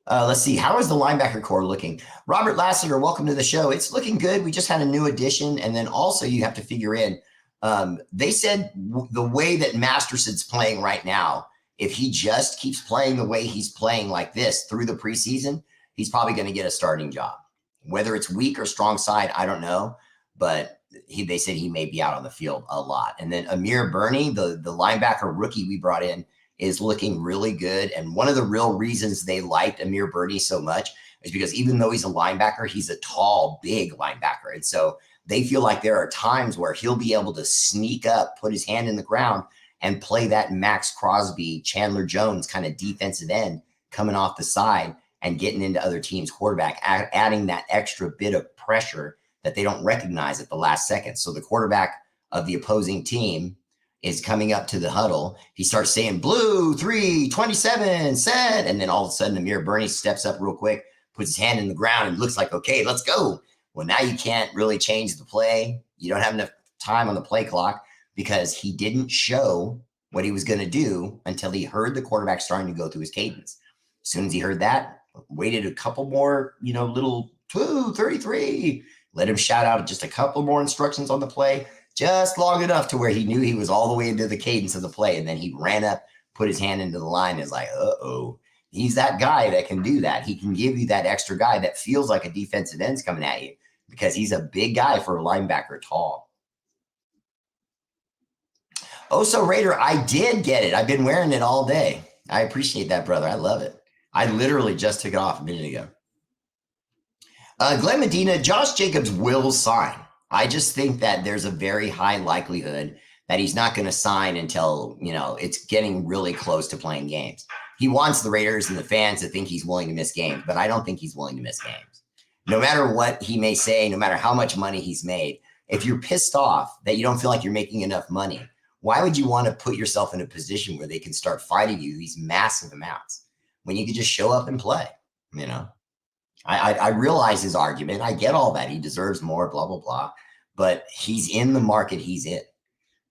Let's see. How is the linebacker core looking? Robert Lassiter, welcome to the show. It's looking good. We just had a new addition. And then also you have to figure in, they said the way that Masterson's playing right now, if he just keeps playing the way he's playing like this through the preseason, he's probably going to get a starting job. Whether it's weak or strong side, I don't know. But they said he may be out on the field a lot. And then Amir Burney, the linebacker rookie we brought in, is looking really good. And one of the real reasons they liked Amir Burney so much is because even though he's a linebacker, he's a tall, big linebacker. And so they feel like there are times where he'll be able to sneak up, put his hand in the ground, and play that Max Crosby, Chandler Jones kind of defensive end coming off the side and getting into other teams' quarterback, adding that extra bit of pressure that they don't recognize at the last second. So the quarterback of the opposing team is coming up to the huddle. He starts saying blue, 3-27, set. And then all of a sudden, Amir Burney steps up real quick, puts his hand in the ground and looks like, okay, let's go. Well, now you can't really change the play. You don't have enough time on the play clock because he didn't show what he was going to do until he heard the quarterback starting to go through his cadence. As soon as he heard that, waited a couple more, little 2-33, let him shout out just a couple more instructions on the play, just long enough to where he knew he was all the way into the cadence of the play. And then he ran up, put his hand into the line and is like, uh-oh, he's that guy that can do that. He can give you that extra guy that feels like a defensive end's coming at you because he's a big guy for a linebacker, tall. Oh, so Raider, I did get it. I've been wearing it all day. I appreciate that, brother. I love it. I literally just took it off a minute ago. Glenn Medina, Josh Jacobs will sign. I just think that there's a very high likelihood that he's not going to sign until, it's getting really close to playing games. He wants the Raiders and the fans to think he's willing to miss games, but I don't think he's willing to miss games. No matter what he may say, no matter how much money he's made, if you're pissed off that you don't feel like you're making enough money, why would you want to put yourself in a position where they can start fighting you these massive amounts when you could just show up and play? You know, I realize his argument. I get all that. He deserves more, blah, blah, blah. But he's in the market he's in.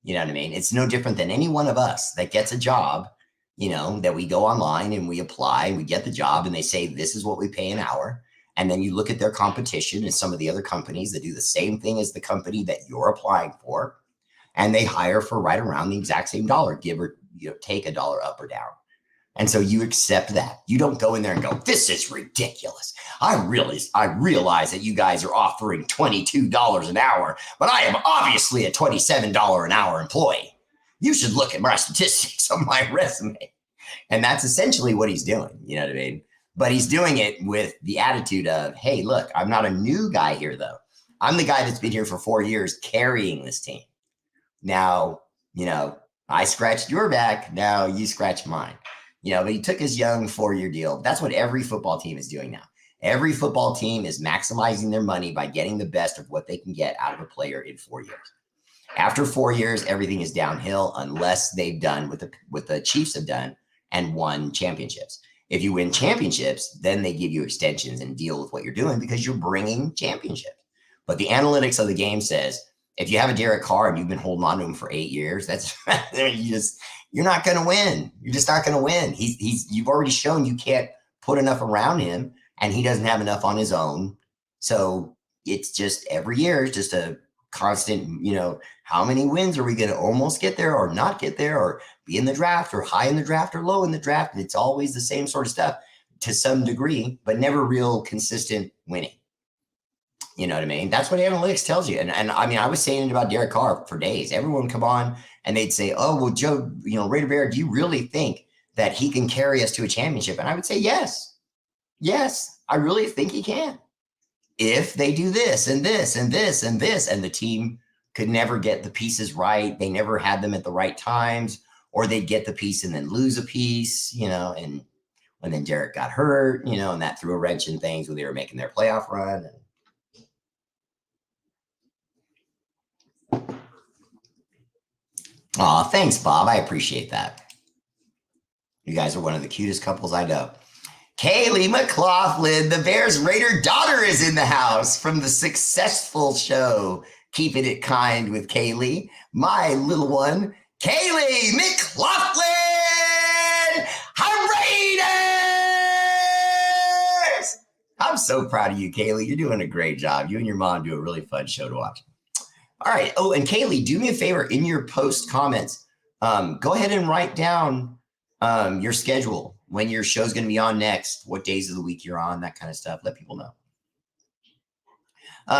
You know what I mean? It's no different than any one of us that gets a job, you know, that we go online and we apply and we get the job and they say, this is what we pay an hour. And then you look at their competition and some of the other companies that do the same thing as the company that you're applying for. And they hire for right around the exact same dollar, give or take $1 up or down. And so you accept that. You don't go in there and go, this is ridiculous. I realize that you guys are offering $22 an hour, but I am obviously a $27 an hour employee. You should look at my statistics on my resume. And that's essentially what he's doing. You know what I mean? But he's doing it with the attitude of, hey, look, I'm not a new guy here, though. I'm the guy that's been here for 4 years carrying this team. Now, you know, I scratched your back. Now you scratch mine. You know, but he took his young 4-year deal. That's what every football team is doing now. Every football team is maximizing their money by getting the best of what they can get out of a player in 4 years. After 4 years, everything is downhill unless they've done what the Chiefs have done and won championships. If you win championships, then they give you extensions and deal with what you're doing because you're bringing championships. But the analytics of the game says, if you have a Derek Carr and you've been holding on to him for 8 years, that's you're not going to win. You're just not going to win. You've already shown you can't put enough around him, and he doesn't have enough on his own. So it's just every year, it's just a constant, you know, how many wins are we going to almost get there or not get there or be in the draft or high in the draft or low in the draft? It's always the same sort of stuff to some degree, but never real consistent winning. You know what I mean? That's what analytics tells you. And I mean, I was saying it about Derek Carr for days. Everyone would come on and they'd say, oh, well, Joe, you know, R8RBEAR Bear, do you really think that he can carry us to a championship? And I would say, yes. Yes, I really think he can. If they do this and this and this and this, and the team could never get the pieces right. They never had them at the right times, or they'd get the piece and then lose a piece, you know, and when then Derek got hurt, you know, and that threw a wrench in things when they were making their playoff run. Aw, thanks, Bob. I appreciate that. You guys are one of the cutest couples I know. Kaylee McLaughlin, the Bears Raider daughter, is in the house from the successful show Keeping It Kind with Kaylee. My little one, Kaylee McLaughlin! Raiders! I'm so proud of you, Kaylee. You're doing a great job. You and your mom do a really fun show to watch. All right. Oh, and Kaylee, do me a favor in your post comments. Go ahead and write down your schedule, when your show's going to be on next, what days of the week you're on, that kind of stuff. Let people know.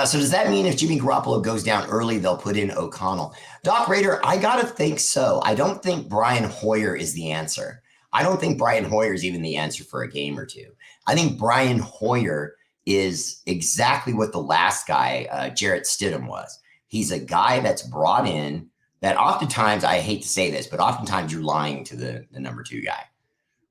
So does that mean if Jimmy Garoppolo goes down early, they'll put in O'Connell? Doc Raider, I got to think so. I don't think Brian Hoyer is the answer. I don't think Brian Hoyer is even the answer for a game or two. I think Brian Hoyer is exactly what the last guy, Jarrett Stidham, was. He's a guy that's brought in that oftentimes, I hate to say this, but oftentimes you're lying to the number 2 guy.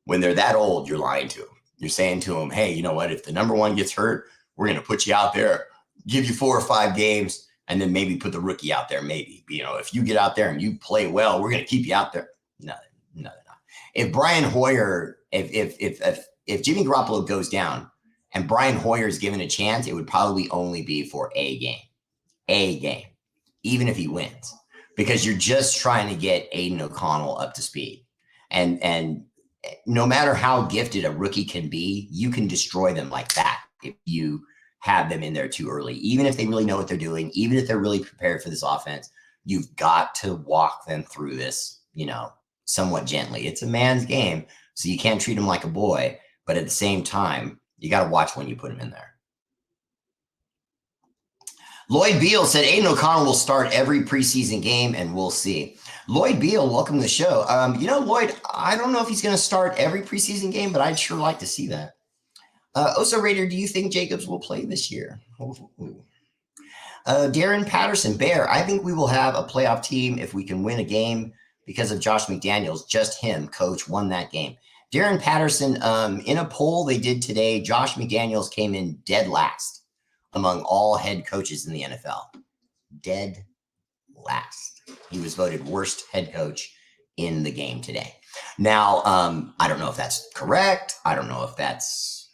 When they're that old, you're lying to them. You're saying to them, hey, you know what? If the number 1 gets hurt, we're going to put you out there, give you 4 or 5 games, and then maybe put the rookie out there. Maybe, you know, if you get out there and you play well, we're going to keep you out there. No, they're not. If Brian Hoyer, if Jimmy Garoppolo goes down and Brian Hoyer is given a chance, it would probably only be for a game, even if he wins, because you're just trying to get Aiden O'Connell up to speed. And no matter how gifted a rookie can be, you can destroy them like that if you have them in there too early. Even if they really know what they're doing, even if they're really prepared for this offense, you've got to walk them through this, you know, somewhat gently. It's a man's game, so you can't treat them like a boy, but at the same time, you got to watch when you put them in there. Lloyd Beal said Aiden O'Connell will start every preseason game, and we'll see. Lloyd Beal, welcome to the show. You know, Lloyd, I don't know if he's going to start every preseason game, but I'd sure like to see that. Oso Raider, do you think Jacobs will play this year? Darren Patterson, Bear, I think we will have a playoff team if we can win a game because of Josh McDaniels. Just him, coach, won that game. Darren Patterson, in a poll they did today, Josh McDaniels came in dead last among all head coaches in the NFL. Dead last. He was voted worst head coach in the game today. Now, I don't know if that's correct. I don't know if that's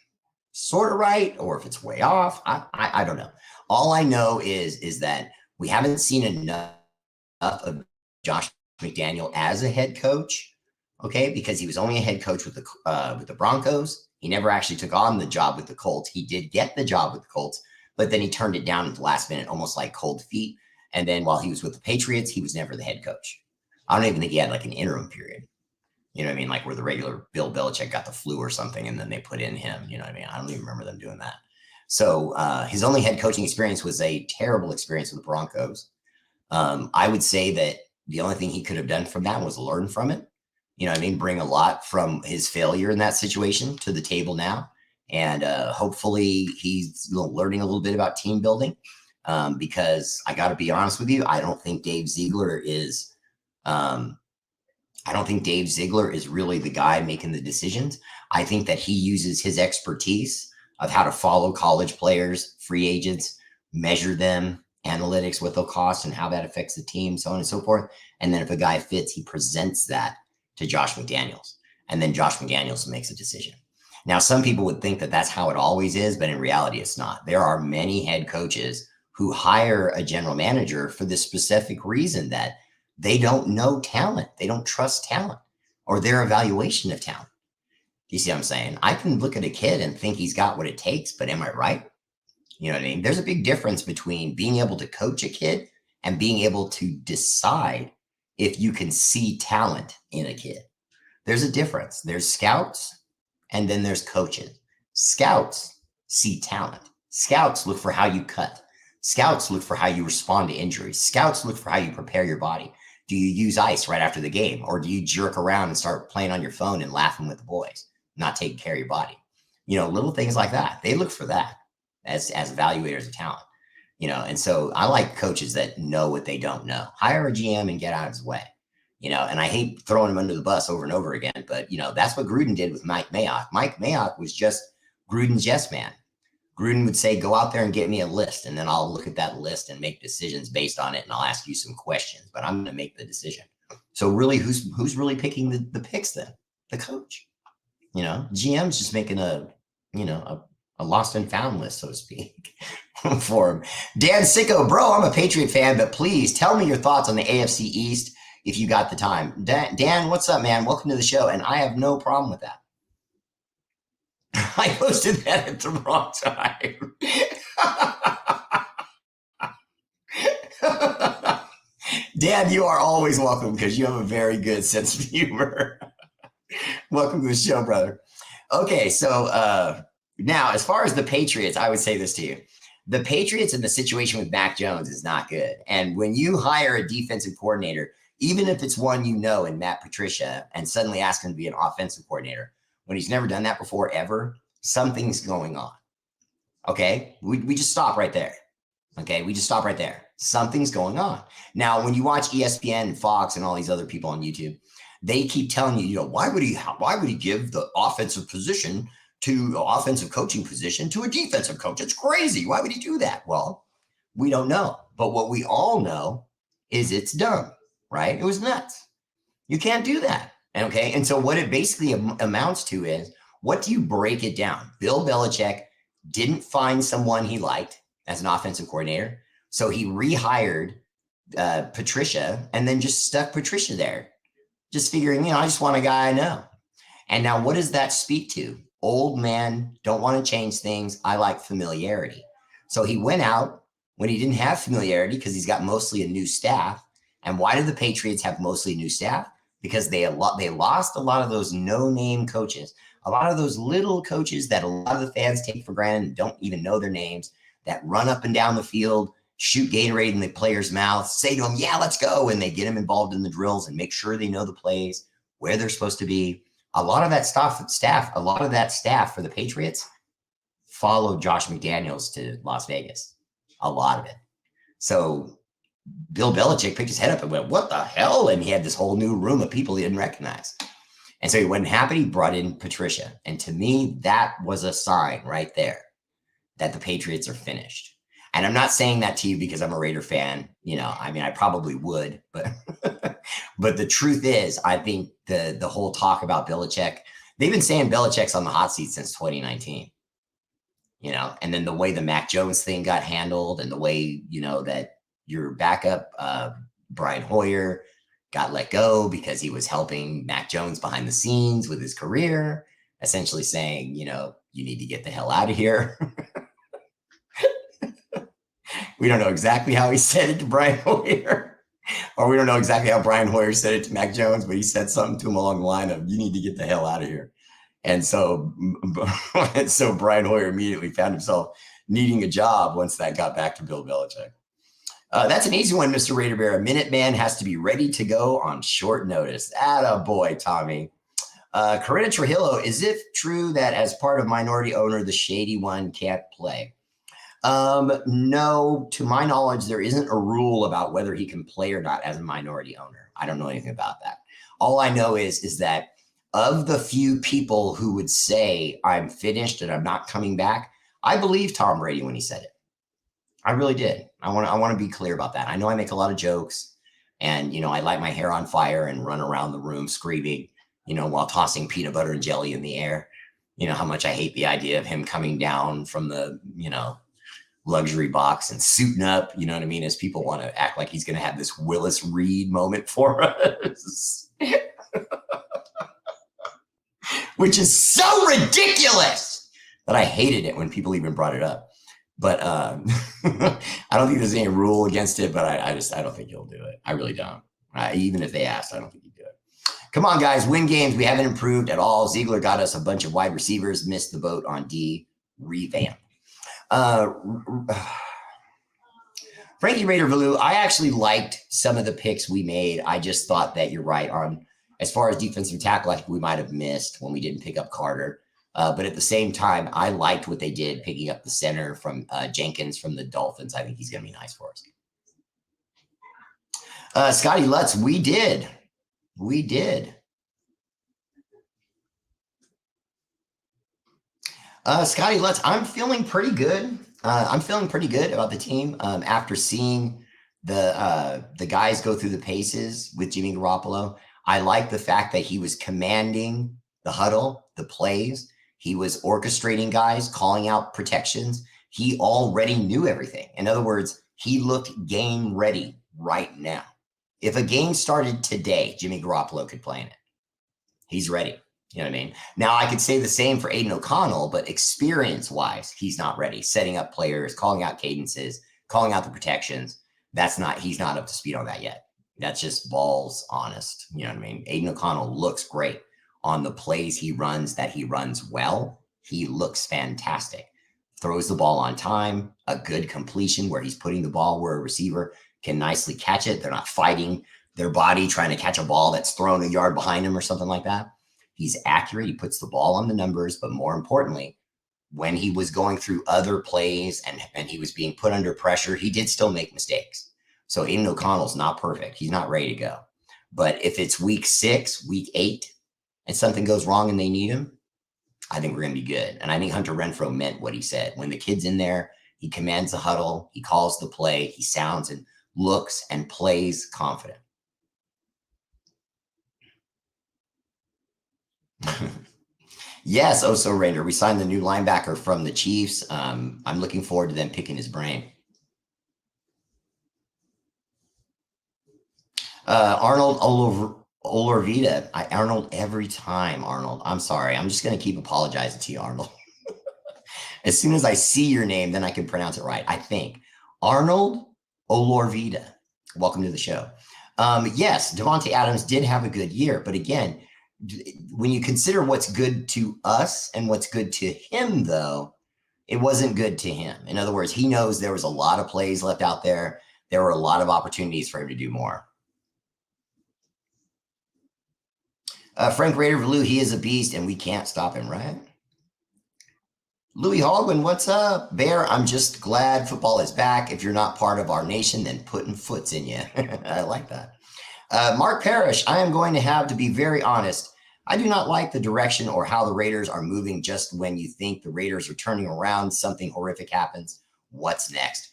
sort of right or if it's way off. I don't know. All I know is that we haven't seen enough of Josh McDaniel as a head coach. Okay, because he was only a head coach with the Broncos. He never actually took on the job with the Colts. He did get the job with the Colts, but then he turned it down at the last minute, almost like cold feet. And then while he was with the Patriots, he was never the head coach. I don't even think he had like an interim period. You know what I mean? Like where the regular Bill Belichick got the flu or something, and then they put in him. You know what I mean? I don't even remember them doing that. So his only head coaching experience was a terrible experience with the Broncos. I would say that the only thing he could have done from that was learn from it. You know what I mean? Bring a lot from his failure in that situation to the table now. And hopefully he's learning a little bit about team building because I got to be honest with you. I don't think Dave Ziegler is really the guy making the decisions. I think that he uses his expertise of how to follow college players, free agents, measure them, analytics, what they'll cost and how that affects the team, so on and so forth. And then if a guy fits, he presents that to Josh McDaniels, and then Josh McDaniels makes a decision. Now, some people would think that that's how it always is, but in reality, it's not. There are many head coaches who hire a general manager for the specific reason that they don't know talent. They don't trust talent or their evaluation of talent. Do you see what I'm saying? I can look at a kid and think he's got what it takes, but am I right? You know what I mean? There's a big difference between being able to coach a kid and being able to decide if you can see talent in a kid. There's a difference. There's scouts and then there's coaches. Scouts see talent. Scouts look for how you cut. Scouts look for how you respond to injuries. Scouts look for how you prepare your body. Do you use ice right after the game, or do you jerk around and start playing on your phone and laughing with the boys, not taking care of your body? You know, little things like that. They look for that as evaluators of talent. You know, and so I like coaches that know what they don't know. Hire a GM and get out of his way. You know, and I hate throwing him under the bus over and over again, but you know, that's what Gruden did with Mike Mayock. Mike Mayock was just Gruden's yes man. Gruden would say, go out there and get me a list, and then I'll look at that list and make decisions based on it, and I'll ask you some questions, but I'm going to make the decision. So really, who's really picking the picks then? The coach. You know, GM's just making a lost and found list, so to speak, for him. Dan Sicko, bro, I'm a Patriot fan, but please tell me your thoughts on the AFC East if you got the time. Dan, what's up, man? Welcome to the show, and I have no problem with that. I posted that at the wrong time. Dan, you are always welcome because you have a very good sense of humor. Welcome to the show, brother. Okay, so now as far as the Patriots, I would say this to you. The Patriots in the situation with Mac Jones is not good. And when you hire a defensive coordinator, even if it's one you know in Matt Patricia, and suddenly ask him to be an offensive coordinator, when he's never done that before ever, something's going on. Okay? We just stop right there. Okay? We just stop right there. Something's going on. Now, when you watch ESPN and Fox and all these other people on YouTube, they keep telling you, why would he give the offensive coaching position to a defensive coach? It's crazy. Why would he do that? Well, we don't know. But what we all know is it's dumb, right? It was nuts. You can't do that. Okay. And so what it basically amounts to is, what do you break it down? Bill Belichick didn't find someone he liked as an offensive coordinator. So he rehired Patricia and then just stuck Patricia there, just figuring, I just want a guy I know. And now what does that speak to? Old man, don't want to change things. I like familiarity. So he went out when he didn't have familiarity because he's got mostly a new staff. And why do the Patriots have mostly new staff? Because they lost a lot of those no-name coaches, a lot of those little coaches that a lot of the fans take for granted and don't even know their names, that run up and down the field, shoot Gatorade in the player's mouth, say to them, yeah, let's go. And they get them involved in the drills and make sure they know the plays, where they're supposed to be. A lot of that staff for the Patriots followed Josh McDaniels to Las Vegas. A lot of it. So Bill Belichick picked his head up and went, what the hell? And he had this whole new room of people he didn't recognize. And so he wasn't happy. He brought in Patricia. And to me, that was a sign right there that the Patriots are finished. And I'm not saying that to you because I'm a Raider fan. You know, I mean, I probably would, but but the truth is, I think the whole talk about Belichick, they've been saying Belichick's on the hot seat since 2019. You know, and then the way the Mac Jones thing got handled and the way, you know, that your backup, Brian Hoyer, got let go because he was helping Mac Jones behind the scenes with his career, essentially saying, you know, you need to get the hell out of here. We don't know exactly how he said it to Brian Hoyer, or we don't know exactly how Brian Hoyer said it to Mac Jones, but he said something to him along the line of, you need to get the hell out of here. And so Brian Hoyer immediately found himself needing a job once that got back to Bill Belichick. That's an easy one, Mr. Raider Bear. A Minuteman has to be ready to go on short notice. Atta boy, Tommy. Corinna Trujillo, is it true that as part of minority owner, the shady one can't play? No, to my knowledge, there isn't a rule about whether he can play or not as a minority owner. I don't know anything about that. All I know is that of the few people who would say I'm finished and I'm not coming back, I believe Tom Brady when he said it. I really did. I want to be clear about that. I know I make a lot of jokes and, you know, I light my hair on fire and run around the room screaming, you know, while tossing peanut butter and jelly in the air, you know, how much I hate the idea of him coming down from the, you know, luxury box and suiting up, you know what I mean? As people want to act like he's going to have this Willis Reed moment for us. Which is so ridiculous that I hated it when people even brought it up. But I don't think there's any rule against it, but I don't think he'll do it. I really don't. Even if they asked, I don't think he'd do it. Come on, guys, win games. We haven't improved at all. Ziegler got us a bunch of wide receivers, missed the boat on D, revamp. Frankie Raider Valou, I actually liked some of the picks we made. I just thought that you're right on as far as defensive tackle, I think we might have missed when we didn't pick up Carter. But at the same time, I liked what they did picking up the center from Jenkins from the Dolphins. I think he's going to be nice for us. Scotty Lutz, we did. Scotty Lutz, I'm feeling pretty good. I'm feeling pretty good about the team after seeing the guys go through the paces with Jimmy Garoppolo. I like the fact that he was commanding the huddle, the plays. He was orchestrating guys, calling out protections. He already knew everything. In other words, he looked game ready right now. If a game started today, Jimmy Garoppolo could play in it. He's ready. You know what I mean? Now, I could say the same for Aiden O'Connell, but experience-wise, he's not ready. Setting up players, calling out cadences, calling out the protections. He's not up to speed on that yet. That's just balls honest. You know what I mean? Aiden O'Connell looks great on the plays he runs that he runs well. He looks fantastic. Throws the ball on time, a good completion where he's putting the ball where a receiver can nicely catch it. They're not fighting their body trying to catch a ball that's thrown a yard behind him or something like that. He's accurate. He puts the ball on the numbers, but more importantly, when he was going through other plays and he was being put under pressure, he did still make mistakes. So Aiden O'Connell's not perfect. He's not ready to go. But if it's week 6, week 8, and something goes wrong and they need him, I think we're going to be good. And I think Hunter Renfrow meant what he said. When the kid's in there, he commands the huddle. He calls the play. He sounds and looks and plays confident. Yes, Oso Raider. We signed the new linebacker from the Chiefs. I'm looking forward to them picking his brain. Arnold Olorvita. Arnold every time, Arnold. I'm sorry. I'm just going to keep apologizing to you, Arnold. As soon as I see your name, then I can pronounce it right, I think. Arnold Olorvita. Welcome to the show. Yes, Devontae Adams did have a good year. But again, when you consider what's good to us and what's good to him, though, it wasn't good to him. In other words, he knows there was a lot of plays left out there. There were a lot of opportunities for him to do more. Frank Raider Valou, he is a beast, and we can't stop him, right? Louis Hogwin, what's up? Bear, I'm just glad football is back. If you're not part of our nation, then putting foots in you. I like that. Mark Parrish, I am going to have to be very honest. I do not like the direction or how the Raiders are moving. Just when you think the Raiders are turning around, something horrific happens. What's next?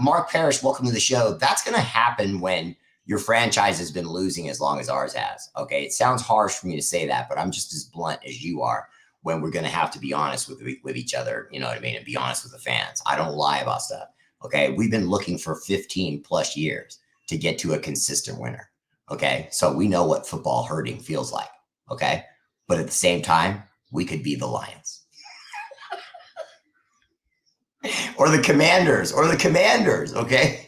Mark Parrish, welcome to the show. That's going to happen when your franchise has been losing as long as ours has. Okay, it sounds harsh for me to say that, but I'm just as blunt as you are when we're going to have to be honest with each other, you know what I mean, and be honest with the fans. I don't lie about stuff. Okay, we've been looking for 15 plus years to get to a consistent winner. Okay, so we know what football hurting feels like. Okay, but at the same time, we could be the Lions or the Commanders. Okay.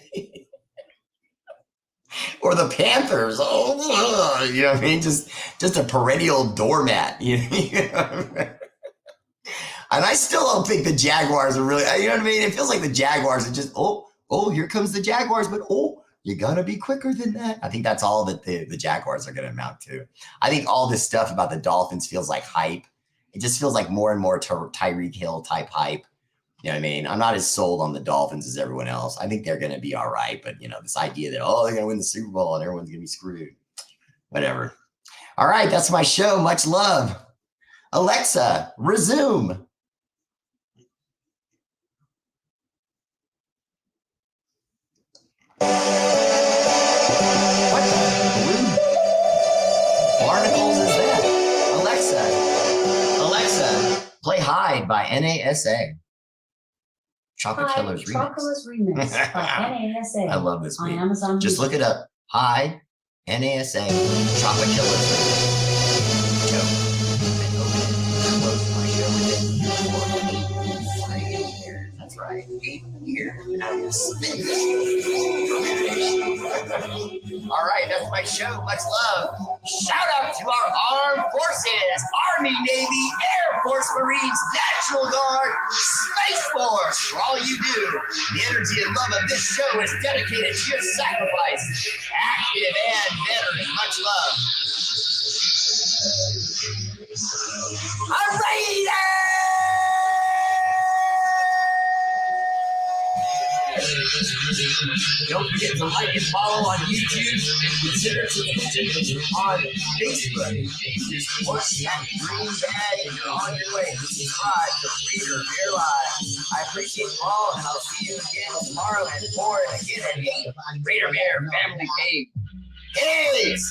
Or the Panthers. Oh, you know what I mean? Just a perennial doormat. You know? And I still don't think the Jaguars are really, you know what I mean? It feels like the Jaguars are just, here comes the Jaguars, but you gotta be quicker than that. I think that's all that the Jaguars are gonna amount to. I think all this stuff about the Dolphins feels like hype. It just feels like more and more Tyreek Hill type hype. You know what I mean? I'm not as sold on the Dolphins as everyone else. I think they're going to be all right. But, this idea that, they're going to win the Super Bowl and everyone's going to be screwed. Whatever. All right. That's my show. Much love. Alexa, resume. What the barnacles is that? Alexa, play Hide by NASA. Chocolate Killers Remix by NASA. I love this on beat. Amazon. Just look it up. Hi, NASA, Chocolate Killers Remix. Joke. And open it. Close my show for 8 years. That's right. 8 years. All right, that's my show. Much love. Shout out to our armed forces, Army, Navy, Air Force, Marines, National Guard, Space Force. For all you do, the energy and love of this show is dedicated to your sacrifice. Active and veteran. Much love. All right. Don't forget to like and follow on YouTube and consider subscribing on Facebook. What's that green bag and you're on your way to subscribe to R8RBEAR Live. I appreciate you all, and I'll see you again tomorrow at 4 and again at 8. R8RBEAR Family Cave. Peace.